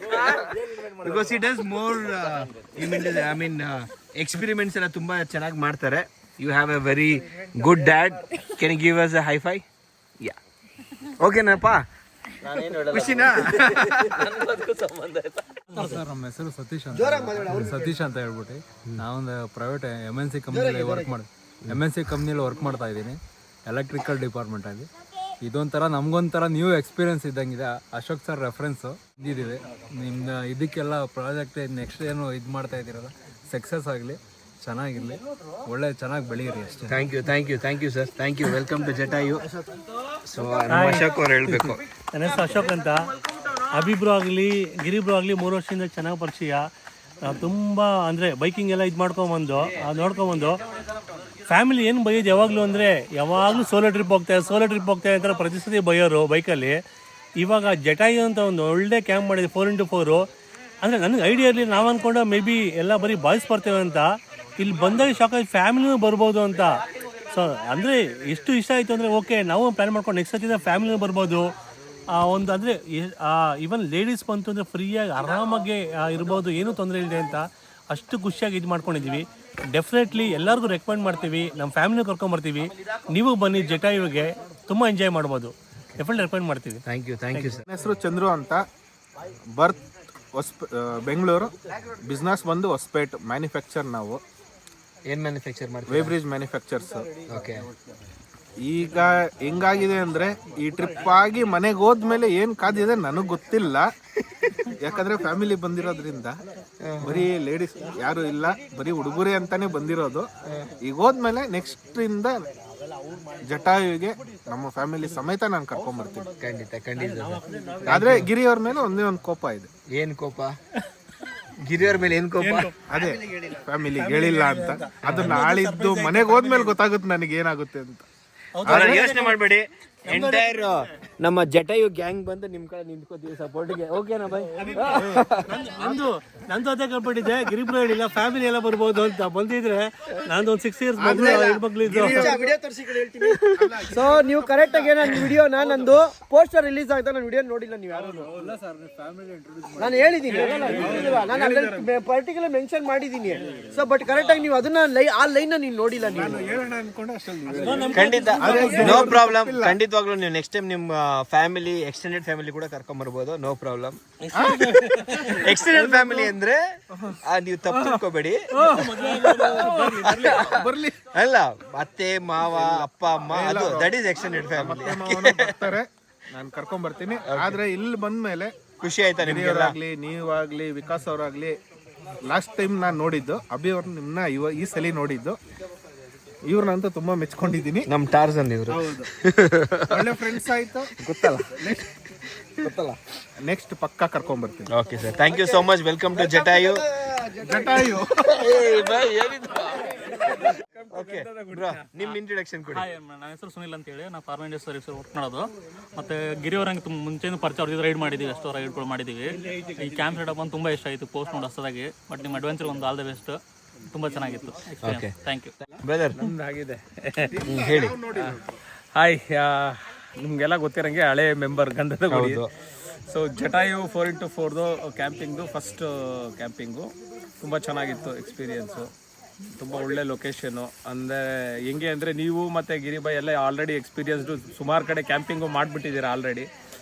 because he does more experiments ಎಲ್ಲ ತುಂಬಾ ಚೆನ್ನಾಗಿ ಮಾಡ್ತಾರೆ. You have a very good dad. Can you give us a high five? Yeah. Okay ನಪ್ಪ, ಖುಷಿನಾ? Sir ನಮ್ಮ ಹೆಸರು ಸತೀಶ್ ಅಂತ. ಸತೀಶ್ ಅಂತ ಹೇಳ್ಬಿಟ್ಟು ನಾವೊಂದು ಪ್ರೈವೇಟ್ MNC ಕಂಪ್ನಿಯಲ್ಲಿ ವರ್ಕ್ ಮಾಡ್ತಾ ಇದ್ದೀನಿ, ಎಲೆಕ್ಟ್ರಿಕಲ್ ಡಿಪಾರ್ಟ್ಮೆಂಟಲ್ಲಿ. ಇದೊಂಥರ ನಮಗೊಂಥರ ನ್ಯೂ ಎಕ್ಸ್ಪೀರಿಯನ್ಸ್ ಇದ್ದಂಗಿದೆ. ಅಶೋಕ್ ಸರ್ ರೆಫರೆನ್ಸು ಇದ್ದಿದ್ದೀವಿ. ನಿಮ್ಮ ಇದಕ್ಕೆಲ್ಲ ಪ್ರಾಜೆಕ್ಟ್ ನೆಕ್ಸ್ಟ್ ಏನು ಇದು ಮಾಡ್ತಾ ಇದ್ದೀರಲ್ಲ, ಸಕ್ಸಸ್ ಆಗಲಿ, ಚೆನ್ನಾಗಿರಲಿ, ಒಳ್ಳೆ ಚೆನ್ನಾಗಿ ಬೆಳೀರಿ ಅಷ್ಟೇ. Thank you sir, thank you. Welcome to Jatayu. So Ashok ಅವ್ರು ಹೇಳಬೇಕು. ನನ್ನ ಹೆಸರು ಅಶೋಕ್ ಅಂತ. ಅಭಿಬ್ರು ಆಗಲಿ ಗಿರಿಬ್ರು ಆಗಲಿ 3 ವರ್ಷದಿಂದ ಚೆನ್ನಾಗಿ ಪರಿಚಯ. ನಾವು ತುಂಬ ಅಂದರೆ ಬೈಕಿಂಗ್ ಎಲ್ಲ ಇದು ನೋಡ್ಕೊಂಬಂದು ಫ್ಯಾಮಿಲಿ ಏನು ಬೈಯೋದು ಯಾವಾಗಲೂ ಅಂದರೆ, ಯಾವಾಗಲೂ ಸೋಲೋ ಟ್ರಿಪ್ ಹೋಗ್ತಾರೆ ಅಂತ ಪ್ರತಿ ಸತಿ ಬೈಯೋರು ಬೈಕಲ್ಲಿ. ಇವಾಗ ಜಟಾಯು ಅಂತ ಒಂದು ಒಳ್ಳೆ ಕ್ಯಾಂಪ್ ಮಾಡಿದೆ 4x4. ಅಂದರೆ ನನಗೆ ಐಡಿಯಾ ಇರಲಿ, ನಾವು ಅಂದ್ಕೊಂಡು ಮೇ ಬಿ ಎಲ್ಲ ಬರೀ ಬಾಯ್ಸ್ ಬರ್ತೇವೆ ಅಂತ. ಇಲ್ಲಿ ಬಂದಾಗ ಶಾಕಾಗಿ ಫ್ಯಾಮಿಲಿನೂ ಬರ್ಬೋದು ಅಂತ. ಸೊ ಅಂದರೆ ಎಷ್ಟು ಇಷ್ಟ ಆಯಿತು ಅಂದರೆ, ಓಕೆ ನಾವು ಪ್ಲ್ಯಾನ್ ಮಾಡ್ಕೊಂಡು ನೆಕ್ಸ್ಟ್ ಸತಿದ ಫ್ಯಾಮಿಲಿನೂ ಬರ್ಬೋದು. ಒಂದು ಅಂದರೆ ಈವನ್ ಲೇಡೀಸ್ ಬಂತು ಅಂದರೆ ಫ್ರೀಯಾಗಿ ಆರಾಮಾಗಿ ಇರ್ಬೋದು, ಏನೂ ತೊಂದರೆ ಇದೆ ಅಂತ ಅಷ್ಟು ಖುಷಿಯಾಗಿ ಇದು ಮಾಡ್ಕೊಂಡಿದ್ದೀವಿ. ಡೆಫಿನೆಟ್ಲಿ ಎಲ್ಲರಿಗೂ ರೆಕಮೆಂಡ್ ಮಾಡ್ತೀವಿ, ನಮ್ಮ ಫ್ಯಾಮಿಲಿನ ಕರ್ಕೊಂಬರ್ತೀವಿ. ನೀವು ಬನ್ನಿ ಜಟಾಯುಗೆ, ತುಂಬ ಎಂಜಾಯ್ ಮಾಡ್ಬೋದು. ಡೆಫಿನೆಟ್ಲಿ ರೆಕಮೆಂಡ್ ಮಾಡ್ತೀವಿ. Thank you sir. ನನ್ನ ಹೆಸರು ಚಂದ್ರು ಅಂತ. ಬರ್ತ್ ಬೆಂಗಳೂರು, ಬಿಸ್ನೆಸ್ ಬಂದು ಹೊಸಪೇಟ್. ಮ್ಯಾನುಫ್ಯಾಕ್ಚರ್ ನಾವು ಏನು ಮ್ಯಾನುಫ್ಯಾಕ್ಚರ್ ಮಾಡ್ತೀವಿ? ವೇಬ್ರಿಜ್ ಮ್ಯಾನುಫ್ಯಾಕ್ಚರ್ಸ್. ಓಕೆ. ಈಗ ಹೆಂಗಾಗಿದೆ ಅಂದರೆ, ಈ ಟ್ರಿಪ್ ಆಗಿ ಮನೆಗೆ ಹೋದ್ಮೇಲೆ ಏನು ಕಾದಿದೆ ನನಗೆ ಗೊತ್ತಿಲ್ಲ. ಯಾಕಂದರೆ ಫ್ಯಾಮಿಲಿ ಬಂದಿರೋದ್ರಿಂದ ಬರೀ ಲೇಡೀಸ್ ಯಾರು ಇಲ್ಲ, ಬರೀ ಹುಡುಗರೇ ಅಂತಾನೆ ಬಂದಿರೋದು. ಈಗ ಹೋದ್ಮೇಲೆ ನೆಕ್ಸ್ಟಿಂದ ಜಟಾಯುಗೆ ನಮ್ಮ ಫ್ಯಾಮಿಲಿ ಸಮೇತ ನಾನು ಕರ್ಕೊಂಡ್ಬರ್ತೀನಿ. ಖಂಡಿತ. ಆದರೆ ಗಿರಿಯವ್ರ ಮೇಲೆ ಒಂದೇ ಒಂದು ಕೋಪ ಇದೆ. ಏನು ಕೋಪ? ಗಿರಿಯವ್ರ ಮೇಲೆ ಏನು ಕೋಪ? ಅದೇ ಫ್ಯಾಮಿಲಿ ಹೇಳಿಲ್ಲ ಅಂತ. ಅದು ನಾಳಿದ್ದು ಮನೆಗೆ ಹೋದ್ಮೇಲೆ ಗೊತ್ತಾಗುತ್ತೆ ನನಗೆ ಏನಾಗುತ್ತೆ ಅಂತ. ಯೋಚನೆ ಮಾಡಬೇಡಿ, ಎಂಟೈರ್ ನಮ್ಮ ಜಟಾಯು ಗ್ಯಾಂಗ್ ಬಂದು ನಿಮ್ಮ ಕಡೆ ನಿಂತ್ಕೋತೀವಿ ಸಪೋರ್ಟ್ಗೆ. ಓಕೆನಾ ಬೈ? ನಂದು ಅದೇ ಕಲ್ಪಟ್ಟಿದ್ದೆ, ಗಿರಿಬ್ರು ಹೇಳಿಲ್ಲ ಫ್ಯಾಮಿಲಿ ಎಲ್ಲ ಬರ್ಬೋದು ಅಂತ. ಬಂದಿದ್ರೆ ನಂದು ಒಂದು 6 years ಮಕ್ಕಳಿದ್ದು. ಸೊ ನೀವು ಕರೆಕ್ಟ್ ಆಗಿ ನನ್ನ ವಿಡಿಯೋನ, ನಂದು ಪೋಸ್ಟರ್ ರಿಲೀಸ್ ಆಗ್ತಾ ನಾನು ವಿಡಿಯೋ ನೋಡಿಲ್ಲ ನೀವು ಯಾರು. ನಾನು ಹೇಳಿದ್ದೀನಿ, ನಾನು ಪರ್ಟಿಕ್ಯುಲರ್ ಮೆನ್ಷನ್ ಮಾಡಿದ್ದೀನಿ. ಸೊ ಬಟ್ ಕರೆಕ್ಟ್ ಆಗಿ ನೀವು ಅದನ್ನ ಆ ಲೈನ್ ನೀವು ನೋಡಿಲ್ಲ. ನೀವು ಖಂಡಿತ ನೋ ಪ್ರಾಬ್ಲಮ್. ಖಂಡಿತವಾಗ್ಲೂ ನೀವು ನೆಕ್ಸ್ಟ್ ಟೈಮ್ ನಿಮ್ಮ ಫ್ಯಾಮಿಲಿ, ಎಕ್ಸ್ಟೆಂಡೆಡ್ ಫ್ಯಾಮಿಲಿ ಕೂಡ ಕರ್ಕೊಂಡ್ ಬರ್ಬೋದು. No problem. ಎಕ್ಸ್ಟೆಂಡೆಡ್ ಫ್ಯಾಮಿಲಿ ಅಂದ್ರೆ ನೀವು ತಪ್ಪು ತಿಳ್ಕೊಬೇಡಿ. ಅಲ್ಲ, ಅತ್ತೆ ಮಾವ ಅಪ್ಪ ಅಮ್ಮ, ಅದು ದಟ್ ಈಸ್ ಎಕ್ಸ್ಟೆಂಡೆಡ್ ಫ್ಯಾಮಿಲಿ. ನಾನು ಕರ್ಕೊಂಡ್ ಬರ್ತೀನಿ. ಆದ್ರೆ ಇಲ್ಲಿ ಬಂದ್ಮೇಲೆ ಖುಷಿ ಆಯ್ತಾ ನಿಮ್ಗೆಲ್ಲ? ನೀವಾಗ್ಲಿ ವಿಕಾಸ್ ಅವರಾಗ್ಲಿ, ಲಾಸ್ಟ್ ಟೈಮ್ ನಾನು ನೋಡಿದ್ದು, ಅಭಿ ಅವ್ರು ನಿಮ್ನ ಈ ಸಲ ನೋಡಿದ್ದು. ಇವ್ರನ್ನಂತೂ ತುಂಬಾ ಮೆಚ್ಕೊಂಡಿದ್ದೀನಿ. ನಮ್ ಟಾರ್ಜನ್ ಇವರು. ಒಳ್ಳೆ ಫ್ರೆಂಡ್ಸ್ ಆಯ್ತು. ಗೊತ್ತಲ್ಲ. ನೆಕ್ಸ್ಟ್ ಪಕ್ಕಾ ಕರ್ಕೊಂಡ್ ಬರ್ತೀನಿ. Okay sir, thank you so much. Welcome to Jatayu. Okay bro, ನಿಮ್ಮ ಇಂಟ್ರೊಡಕ್ಷನ್ ಕೊಡಿ. ನನ್ನ ಹೆಸರು ಸುನಿಲ್ ಅಂತ ಹೇಳಿ, ನಾನು ಫಾರ್ಮರ್ ಇಂಡಸ್ಟ್ರಿ ವರ್ಕ್ ಮಾಡೋದು. ಮತ್ತೆ ಗಿರಿಯವರಂಗೆ ತುಂಬ ಮುಂಚೆನೂ ಪರಿಚಯ ಅವ್ರಿಗೆ ರೈಡ್ ಮಾಡಿದ್ದೀವಿ, ಎಷ್ಟೋ ರೈಡ್ಗಳು ಮಾಡಿದ್ದೀವಿ. ಈ ಕ್ಯಾಂಪ್ ಸೆಟಪ್ ಅಂತ ತುಂಬ ಇಷ್ಟ ಆಯಿತು, ಪೋಸ್ಟ್ ನೋಡಿ ಹೊಸದಾಗಿ. ಬಟ್ ನಿಮ್ಮ ಅಡ್ವೆಂಚರ್ ಒಂದು ಆಲ್ ದ ಬೆಸ್ಟ್, ತುಂಬ ಚೆನ್ನಾಗಿತ್ತು. Okay, thank you brother. ಆಗಿದೆ ಹೇಳಿ. ಹಾಯ್, ನಿಮಗೆಲ್ಲ ಗೊತ್ತಿರಂಗೆ ಹಳೆ member Gandhada Gudi. So Jatayu 4x4 ಕ್ಯಾಂಪಿಂಗ್ದು ಫಸ್ಟ್ ಕ್ಯಾಂಪಿಂಗು ತುಂಬ ಚೆನ್ನಾಗಿತ್ತು ಎಕ್ಸ್ಪೀರಿಯೆನ್ಸು. ತುಂಬ ಒಳ್ಳೆ ಲೊಕೇಶನ್ನು. ಅಂದರೆ ಹೆಂಗೆ ಅಂದರೆ, ನೀವು ಮತ್ತು ಗಿರಿಬಾಯ್ ಎಲ್ಲ ಆಲ್ರೆಡಿ ಎಕ್ಸ್ಪೀರಿಯನ್ಸ್ಡು, ಸುಮಾರು ಕಡೆ ಕ್ಯಾಂಪಿಂಗು ಮಾಡಿಬಿಟ್ಟಿದ್ದೀರಾ ಆಲ್ರೆಡಿ.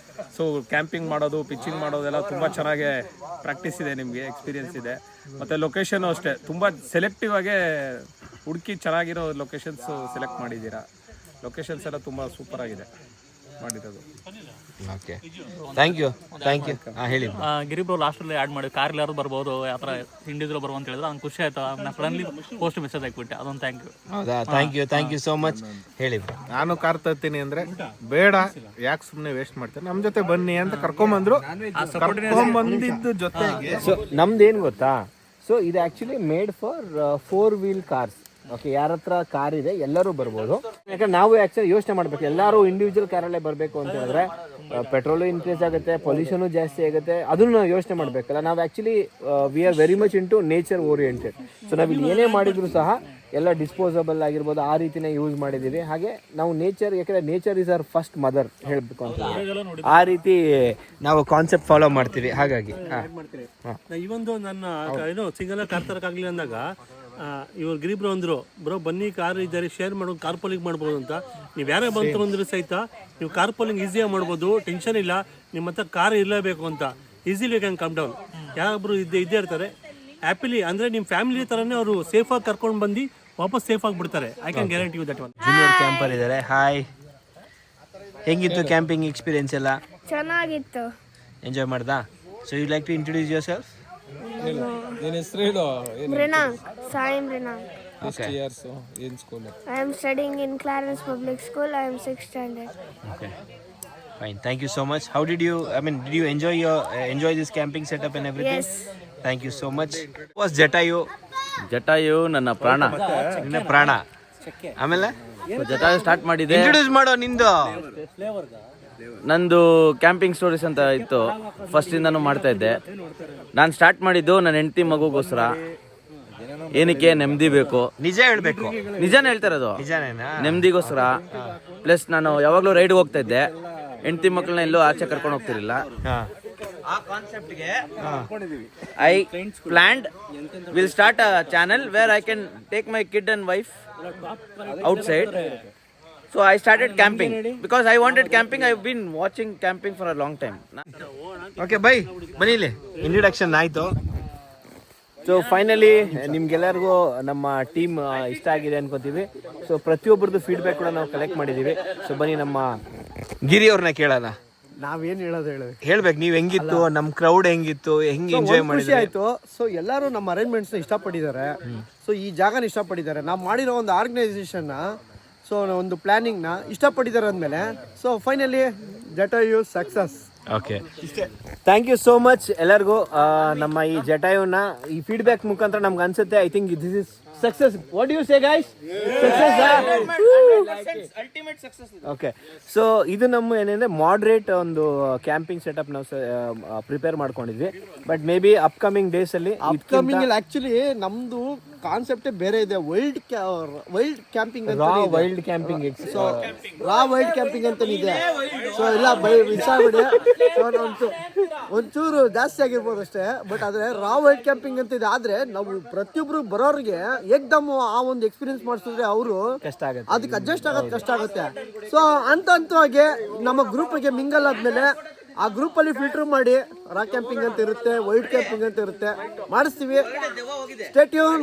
ಸೊ ಕ್ಯಾಂಪಿಂಗ್ ಮಾಡೋದು, ಪಿಚ್ಚಿಂಗ್ ಮಾಡೋದೆಲ್ಲ ತುಂಬ ಚೆನ್ನಾಗಿ ಪ್ರಾಕ್ಟೀಸ್ ಇದೆ, ನಿಮಗೆ ಎಕ್ಸ್ಪೀರಿಯೆನ್ಸ್ ಇದೆ. ಮತ್ತು ಲೊಕೇಶನ್ನು ಅಷ್ಟೇ ತುಂಬ ಸೆಲೆಕ್ಟಿವ್ ಆಗಿ ಹುಡುಕಿ ಚೆನ್ನಾಗಿರೋ ಲೊಕೇಶನ್ಸು ಸೆಲೆಕ್ಟ್ ಮಾಡಿದ್ದೀರಾ. ಲೊಕೇಶನ್ಸ್ ಎಲ್ಲ ತುಂಬ ಸೂಪರಾಗಿದೆ ಮಾಡಿರೋದು. Okay, thank you. ಹೇಳಿ. ಗಿರಿಬ್ರು ಲಾಸ್ಟಲ್ಲಿ ಆ್ಯಡ್ ಮಾಡಿ ಕಾರಲ್ಲಿ ಯಾರು ಬರ್ಬೋದು, ಯಾವ ಥರ ಇಂಡಿವಿಜುವಲ್ ಬರ್ಬೋದು ಅಂತ ಹೇಳಿದ್ರೆ ನಂಗೆ ಖುಷಿ ಆಯಿತು. ನಾನು ಫ್ರೆಂಡ್ಲಿ ಪೋಸ್ಟ್ ಮೆಸೇಜ್ ಹಾಕ್ಬಿಟ್ಟೆ, ಅದೊಂದು ಥ್ಯಾಂಕ್ ಯು. ಹೌದಾ? Thank you so much. ಹೇಳಿ. ನಾನು ಕಾರ್ ತರ್ತೀನಿ ಅಂದರೆ ಬೇಡ, ಯಾಕೆ ಸುಮ್ಮನೆ ವೇಸ್ಟ್ ಮಾಡ್ತೇನೆ, ನಮ್ಮ ಜೊತೆ ಬನ್ನಿ ಅಂತ ಕರ್ಕೊಂಬಂದ್ರು. ಕರ್ಕೊಂಬಂದಿದ್ದು ಜೊತೆಗೆ ಸೊ ನಮ್ದು ಏನು ಗೊತ್ತಾ, ಸೊ ಇದು actually made for 4-wheel cars. Okay, ಯಾರ ಹತ್ರ ಕಾರ್ ಇದೆ ಎಲ್ಲರೂ ಬರ್ಬೋದು. ಯಾಕಂದ್ರೆ ನಾವು ಆ್ಯಕ್ಚುಲಿ ಯೋಚನೆ ಮಾಡಬೇಕು, ಎಲ್ಲರೂ ಇಂಡಿವಿಜುವಲ್ ಕಾರಲ್ಲೇ ಬರಬೇಕು ಅಂತ ಹೇಳಿದ್ರೆ ಪೆಟ್ರೋಲು ಇನ್ಕ್ರೀಸ್ ಆಗುತ್ತೆ, ಪೊಲ್ಯೂಷನು ಜಾಸ್ತಿ ಆಗುತ್ತೆ, ಅದನ್ನು ನಾವು ಯೋಚನೆ ಮಾಡಬೇಕಲ್ಲ. ನಾವು actually we are very much into nature oriented. So ನಾವು ಇಲ್ಲಿ ಏನೇ ಮಾಡಿದರೂ ಸಹ ಎಲ್ಲ ಡಿಸ್ಪೋಸಬಲ್ ಆಗಿರ್ಬೋದು ಆ ರೀತಿನೇ ಯೂಸ್ ಮಾಡಿದ್ದೀವಿ. ಹಾಗೆ ನಾವು ನೇಚರ್, ಯಾಕಂದರೆ nature is our first mother ಹೇಳಬೇಕು ಅಂತ, ಆ ರೀತಿ ನಾವು ಕಾನ್ಸೆಪ್ಟ್ ಫಾಲೋ ಮಾಡ್ತೀವಿ. ಹಾಗಾಗಿ ಇವೊಂದು ನನ್ನ ಏನೋ ಸಿಂಗಲ್ ಕಾರ್ ತರಕಾಗಲಿ ಅಂದಾಗ ಇವ್ರು ಗಿರಿಬ್ರು ಅಂದರು, ಬ್ರೋ ಬನ್ನಿ ಕಾರ್ ಇದ್ದಾರೆ ಶೇರ್ ಮಾಡೋದು, ಕಾರ್ ಪೋಲಿಂಗ್ ಮಾಡ್ಬೋದು ಅಂತ. ನೀವು ಯಾರೇ ಬಂತು ಬಂದರೂ ಸಹಿತ ನೀವು ಕಾರ್ ಪೋಲಿಂಗ್ ಈಸಿಯಾಗಿ ಮಾಡ್ಬೋದು, ಟೆನ್ಷನ್ ಇಲ್ಲ. ನಿಮ್ಮ ಹತ್ರ ಕಾರ್ ಇರಲೇಬೇಕು ಅಂತ ಈಸಿಲಿ ಕ್ಯಾನ್ ಕಮ್ ಡೌನ್. ಯಾರೊಬ್ಬರು ಇದ್ದೇ ಇರ್ತಾರೆ ಹ್ಯಾಪಿಲಿ, ಅಂದರೆ ನಿಮ್ಮ ಫ್ಯಾಮಿಲಿ ಥರನೇ ಅವರು ಸೇಫಾಗಿ ಕರ್ಕೊಂಡು ಬಂದು ವಾಪಸ್ ಸೇಫಾಗಿ ಬಿಡ್ತಾರೆ. I can guarantee you that one. Junior camper ಇದ್ದಾರೆ. ಹಾಯ್, ಹೆಂಗಿತ್ತು ಕ್ಯಾಂಪಿಂಗ್ ಎಕ್ಸ್ಪೀರಿಯನ್ಸ್ ಎಲ್ಲ? ಚೆನ್ನಾಗಿತ್ತು. ಎಂಜಾಯ್ ಮಾಡ್ದಾ? So you like to introduce yourself? ನಿನ್ನ ಹೆಸರು ಹೇಳು. Mrinang, Sai Mrinang. Okay. years in school? I am studying in Clarence Public School. I am 6th standard. Okay. Fine. Thank you so much. How did you enjoy this camping setup and everything? Yes. Thank you so much. Was Jatayu? Jatayu ನನ್ನ ಪ್ರಾಣ. ನಿನ್ನ ಪ್ರಾಣ. ಆಮೇಲೆ Jatayu start ಮಾಡಿದೆ. Introduce ಮಾಡೋ ನಿಂದು. ನಂದು camping stories ಅಂತ ಇತ್ತು, ಫಸ್ಟಿಂದನೂ ಮಾಡ್ತಾ ಇದ್ದೆ. ನಾನು ಸ್ಟಾರ್ಟ್ ಮಾಡಿದ್ದು ನನ್ನ ಹೆಂಡತಿ ಮಗುಗೋಸ್ಕರ. ಏನಕ್ಕೆ? ನೆಮ್ಮದಿ ಬೇಕು. ನಿಜ ಹೇಳ್ಬೇಕು. ನಿಜಾನೇ ಹೇಳ್ತಾ ಇರೋದು, ನಿಜಾನೇನಾ? ನೆಮ್ಮದಿಗೋಸ್ಕರ. ಪ್ಲಸ್ ನಾನು ಯಾವಾಗಲೂ ರೈಡ್ಗೆ ಹೋಗ್ತಾ ಇದ್ದೆ, ಹೆಂಡತಿ ಮಕ್ಕಳನ್ನ ಎಲ್ಲೂ ಆಚೆ ಕರ್ಕೊಂಡು ಹೋಗ್ತಿರಲಿಲ್ಲ. ಆ ಕಾನ್ಸೆಪ್ಟ್ಗೆ I planned will start a channel where I can take my kid and wife outside. So I started camping because I wanted camping. I've been watching camping for a long time. Okay by, ಬನ್ನಿ ಇಲ್ಲಿ. Introduction ಆಯಿತು. So finally ನಿಮ್ಗೆಲ್ಲರಿಗೂ ನಮ್ಮ team ಇಷ್ಟ ಆಗಿದೆ ಅನ್ಕೋತೀವಿ. So ಪ್ರತಿಯೊಬ್ಬರದ್ದು feedback ಕೂಡ ನಾವು collect ಮಾಡಿದ್ದೀವಿ. ಸೊ ಬನ್ನಿ ನಮ್ಮ ಗಿರಿ ಅವ್ರನ್ನ ಕೇಳೋಣ. ನಾವೇನು ಹೇಳೋದು ಹೇಳ್ಬೇಕು, ನೀವು ಹೆಂಗಿತ್ತು, ನಮ್ಮ ಕ್ರೌಡ್ ಹೆಂಗಿತ್ತು, ಹೆಂಗೆ ಎಂಜಾಯ್ ಮಾಡಿದ್ರಿ? ಆಯಿತು. ಸೊ ಎಲ್ಲರೂ ನಮ್ಮ ಅರೇಂಜ್ಮೆಂಟ್ಸ್ನ ಇಷ್ಟಪಟ್ಟಿದ್ದಾರೆ. ಸೊ ಈ ಜಾಗನ ಇಷ್ಟಪಟ್ಟಿದ್ದಾರೆ. ನಾವು ಮಾಡಿರೋ ಒಂದು ಆರ್ಗನೈಸೇಷನ್ನ, ಸೊ ಒಂದು ಪ್ಲಾನಿಂಗ್ನ ಇಷ್ಟಪಟ್ಟಿದ್ದಾರೆ ಅಂದಮೇಲೆ, so finally Jatayu success. Okay, thank you so much ಎಲ್ಲರಿಗೂ. ನಮ್ಮ ಈ ಜಟಾಯುನ ಈ ಫೀಡ್ಬ್ಯಾಕ್ ಮುಖಾಂತರ ನಮ್ಗೆ ಅನ್ಸುತ್ತೆ, I think this is success. What you say guys? Ultimate success. Okay, so ಇದು ನಮ್ಮ ಏನೇಂದ್ರೆ ಮಾಡ್ರೇಟ್ ಒಂದು ಕ್ಯಾಂಪಿಂಗ್ ಸೆಟಪ್ ನಾವು ಪ್ರಿಪೇರ್ ಮಾಡ್ಕೊಂಡಿದ್ವಿ. But maybe upcoming days ಅಲ್ಲಿ ಆಕ್ಚುಲಿ ನಮ್ದು ಕಾನ್ಸೆಪ್ಟೇ ಬೇರೆ ಇದೆ. ವೈಲ್ಡ್ ಕ್ಯಾಂಪಿಂಗ್ ಅಂತ, wild camping. So raw wild camping ಅಂತ ಇದೆ. ಸೊ ಇಲ್ಲ ಬಿಡಿ, ಒಂಚೂರು ಜಾಸ್ತಿ ಆಗಿರ್ಬೋದು ಅಷ್ಟೇ. ಬಟ್ ಆದ್ರೆ ರಾ ವೈಲ್ಡ್ ಕ್ಯಾಂಪಿಂಗ್ ಅಂತ ಇದೆ. ಆದ್ರೆ ನಾವು ಪ್ರತಿಯೊಬ್ರು ಬರೋರಿಗೆ ಏಕ್ದಮ್ ಆ ಒಂದು ಎಕ್ಸ್ಪೀರಿಯನ್ಸ್ ಮಾಡಿಸಿದ್ರೆ ಅವರು ಕಷ್ಟ ಆಗುತ್ತೆ, ಅದಕ್ಕೆ ಅಡ್ಜಸ್ಟ್ ಆಗೋದು ಕಷ್ಟ ಆಗುತ್ತೆ. ಸೊ ಹಂತವಾಗಿ ನಮ್ಮ ಗ್ರೂಪ್ಗೆ ಮಿಂಗಲ್ ಆದ್ಮೇಲೆ ಆ ಗ್ರೂಪ್ ಅಲ್ಲಿ ಫಿಲ್ಟರ್ ಮಾಡಿ ರಾಕ್ ಕ್ಯಾಂಪಿಂಗ್ ಅಂತ ಇರುತ್ತೆ, ವೈಲ್ಡ್ ಕ್ಯಾಂಪಿಂಗ್ ಅಂತ ಇರುತ್ತೆ, ಮಾಡಿಸ್ತೀವಿ. Stay tune,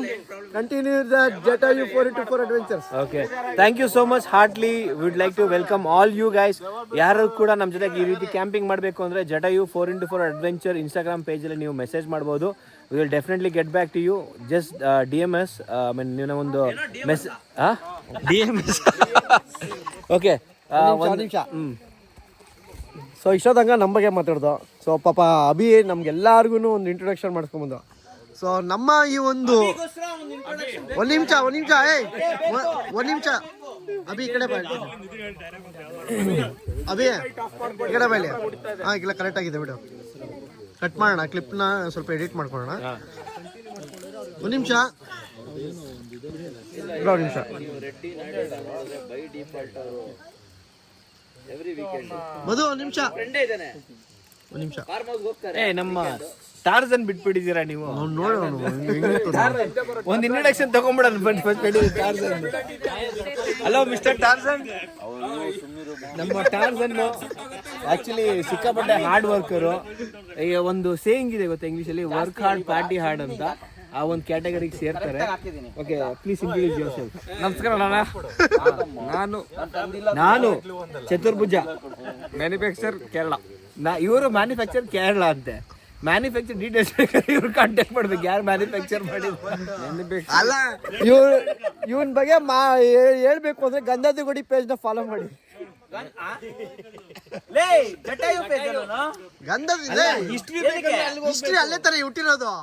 continue the Jatayu 4x4 adventures. Okay, thank you so much. Heartly would like to welcome all you guys. ಯಾರು ಕೂಡ ನಮ್ಮ ಜೊತೆಗೆ ಈ ರೀತಿ ಕ್ಯಾಂಪಿಂಗ್ ಮಾಡಬೇಕು ಅಂದರೆ ಜಟಾಯು 4x4 ಅಡ್ವೆಂಚರ್ ಇನ್ಸ್ಟಾಗ್ರಾಮ್ ಪೇಜಲ್ಲಿ ನೀವು ಮೆಸೇಜ್ ಮಾಡ್ಬೋದು. We will definitely get back to you. Just DMS, ನೀವು ಒಂದು ಮೆಸೇಜ್ DMS. ಓಕೆ, ಒಂದು ನಿಮಿಷ. ಸೊ ಇಷ್ಟೊತ್ತಂಗ ನಮ್ಮ ಬಗ್ಗೆ ಮಾತಾಡ್ದು. ಸೊ ಪಾಪ ಅಭಿ ನಮ್ಗೆಲ್ಲರಿಗೂ ಒಂದು ಇಂಟ್ರೊಡಕ್ಷನ್ ಮಾಡಿಸ್ಕೊಂಬಂದು. ಸೊ ನಮ್ಮ ಈ ಒಂದು ಒಂದು ನಿಮಿಷ ಅಭಿ ಈ ಕಡೆ ಬಾ, ಅಭಿ ಈ ಕಡೆ ಬಾಯ್ಲಿ. ಹಾಂ, ಈಗೆಲ್ಲ ಕರೆಕ್ಟ್ ಆಗಿದೆ ಬಿಡು. ಕಟ್ ಮಾಡೋಣ, ಕ್ಲಿಪ್ನ ಸ್ವಲ್ಪ ಎಡಿಟ್ ಮಾಡ್ಕೊಳ್ಳೋಣ. ಒಂದು ನಿಮಿಷ ಮಧು, ಒಂದು ನಿಮಿಷ. ನಮ್ಮ ಟಾರ್ಜನ್ ಬಿಟ್ಬಿಟ್ಟಿದ್ದೀರಾ ನೀವು? ಒಂದು ಇಂಟ್ರೊಡಕ್ಷನ್ ತಗೊಂಡ್ಬಿಡೋಣ. Hello mister Tarzan. ನಮ್ಮ ಟಾರ್ಜನ್ ಆಕ್ಚುಲಿ ಸಿಕ್ಕಾಪಟ್ಟೆ ಹಾರ್ಡ್ ವರ್ಕರು. ಈಗ ಒಂದು ಸೇಯಿಂಗ್ ಇದೆ ಗೊತ್ತಾ ಇಂಗ್ಲೀಷಲ್ಲಿ, ವರ್ಕ್ ಹಾರ್ಡ್ ಪಾರ್ಟಿ ಹಾರ್ಡ್ ಅಂತ. ಆ ಒಂದು ಕ್ಯಾಟಗರಿಗೆ ಸೇರ್ತಾರೆ. Okay, please introduce yourself. ನಮಸ್ಕಾರ, ನಾನು ಚತುರ್ಭುಜ, ಮ್ಯಾನುಫ್ಯಾಕ್ಚರ್ ಕೇರಳ. ಇವರು ಮ್ಯಾನುಫ್ಯಾಕ್ಚರ್ ಕೇರಳ ಅಂತೆ. ಮ್ಯಾನುಫ್ಯಾಕ್ಚರ್ ಡೀಟೇಲ್ಸ್ ಇವ್ರು ಕಾಂಟ್ಯಾಕ್ಟ್ ಮಾಡ್ಬೇಕು, ಯಾರು ಮ್ಯಾನುಫ್ಯಾಕ್ಚರ್ ಮಾಡಿದ್ರು. ಅಲ್ಲ, ಇವನ್ ಬಗ್ಗೆ ಹೇಳ್ಬೇಕು ಅಂದ್ರೆ ಗಂಧಾದಿಗುಡಿ ಪೇಜ್ನ ಫಾಲೋ ಮಾಡಿ. ಹಿಸ್ಟ್ರಿ ಅಲ್ಲೇ ತರ ಹುಟ್ಟಿರೋದು.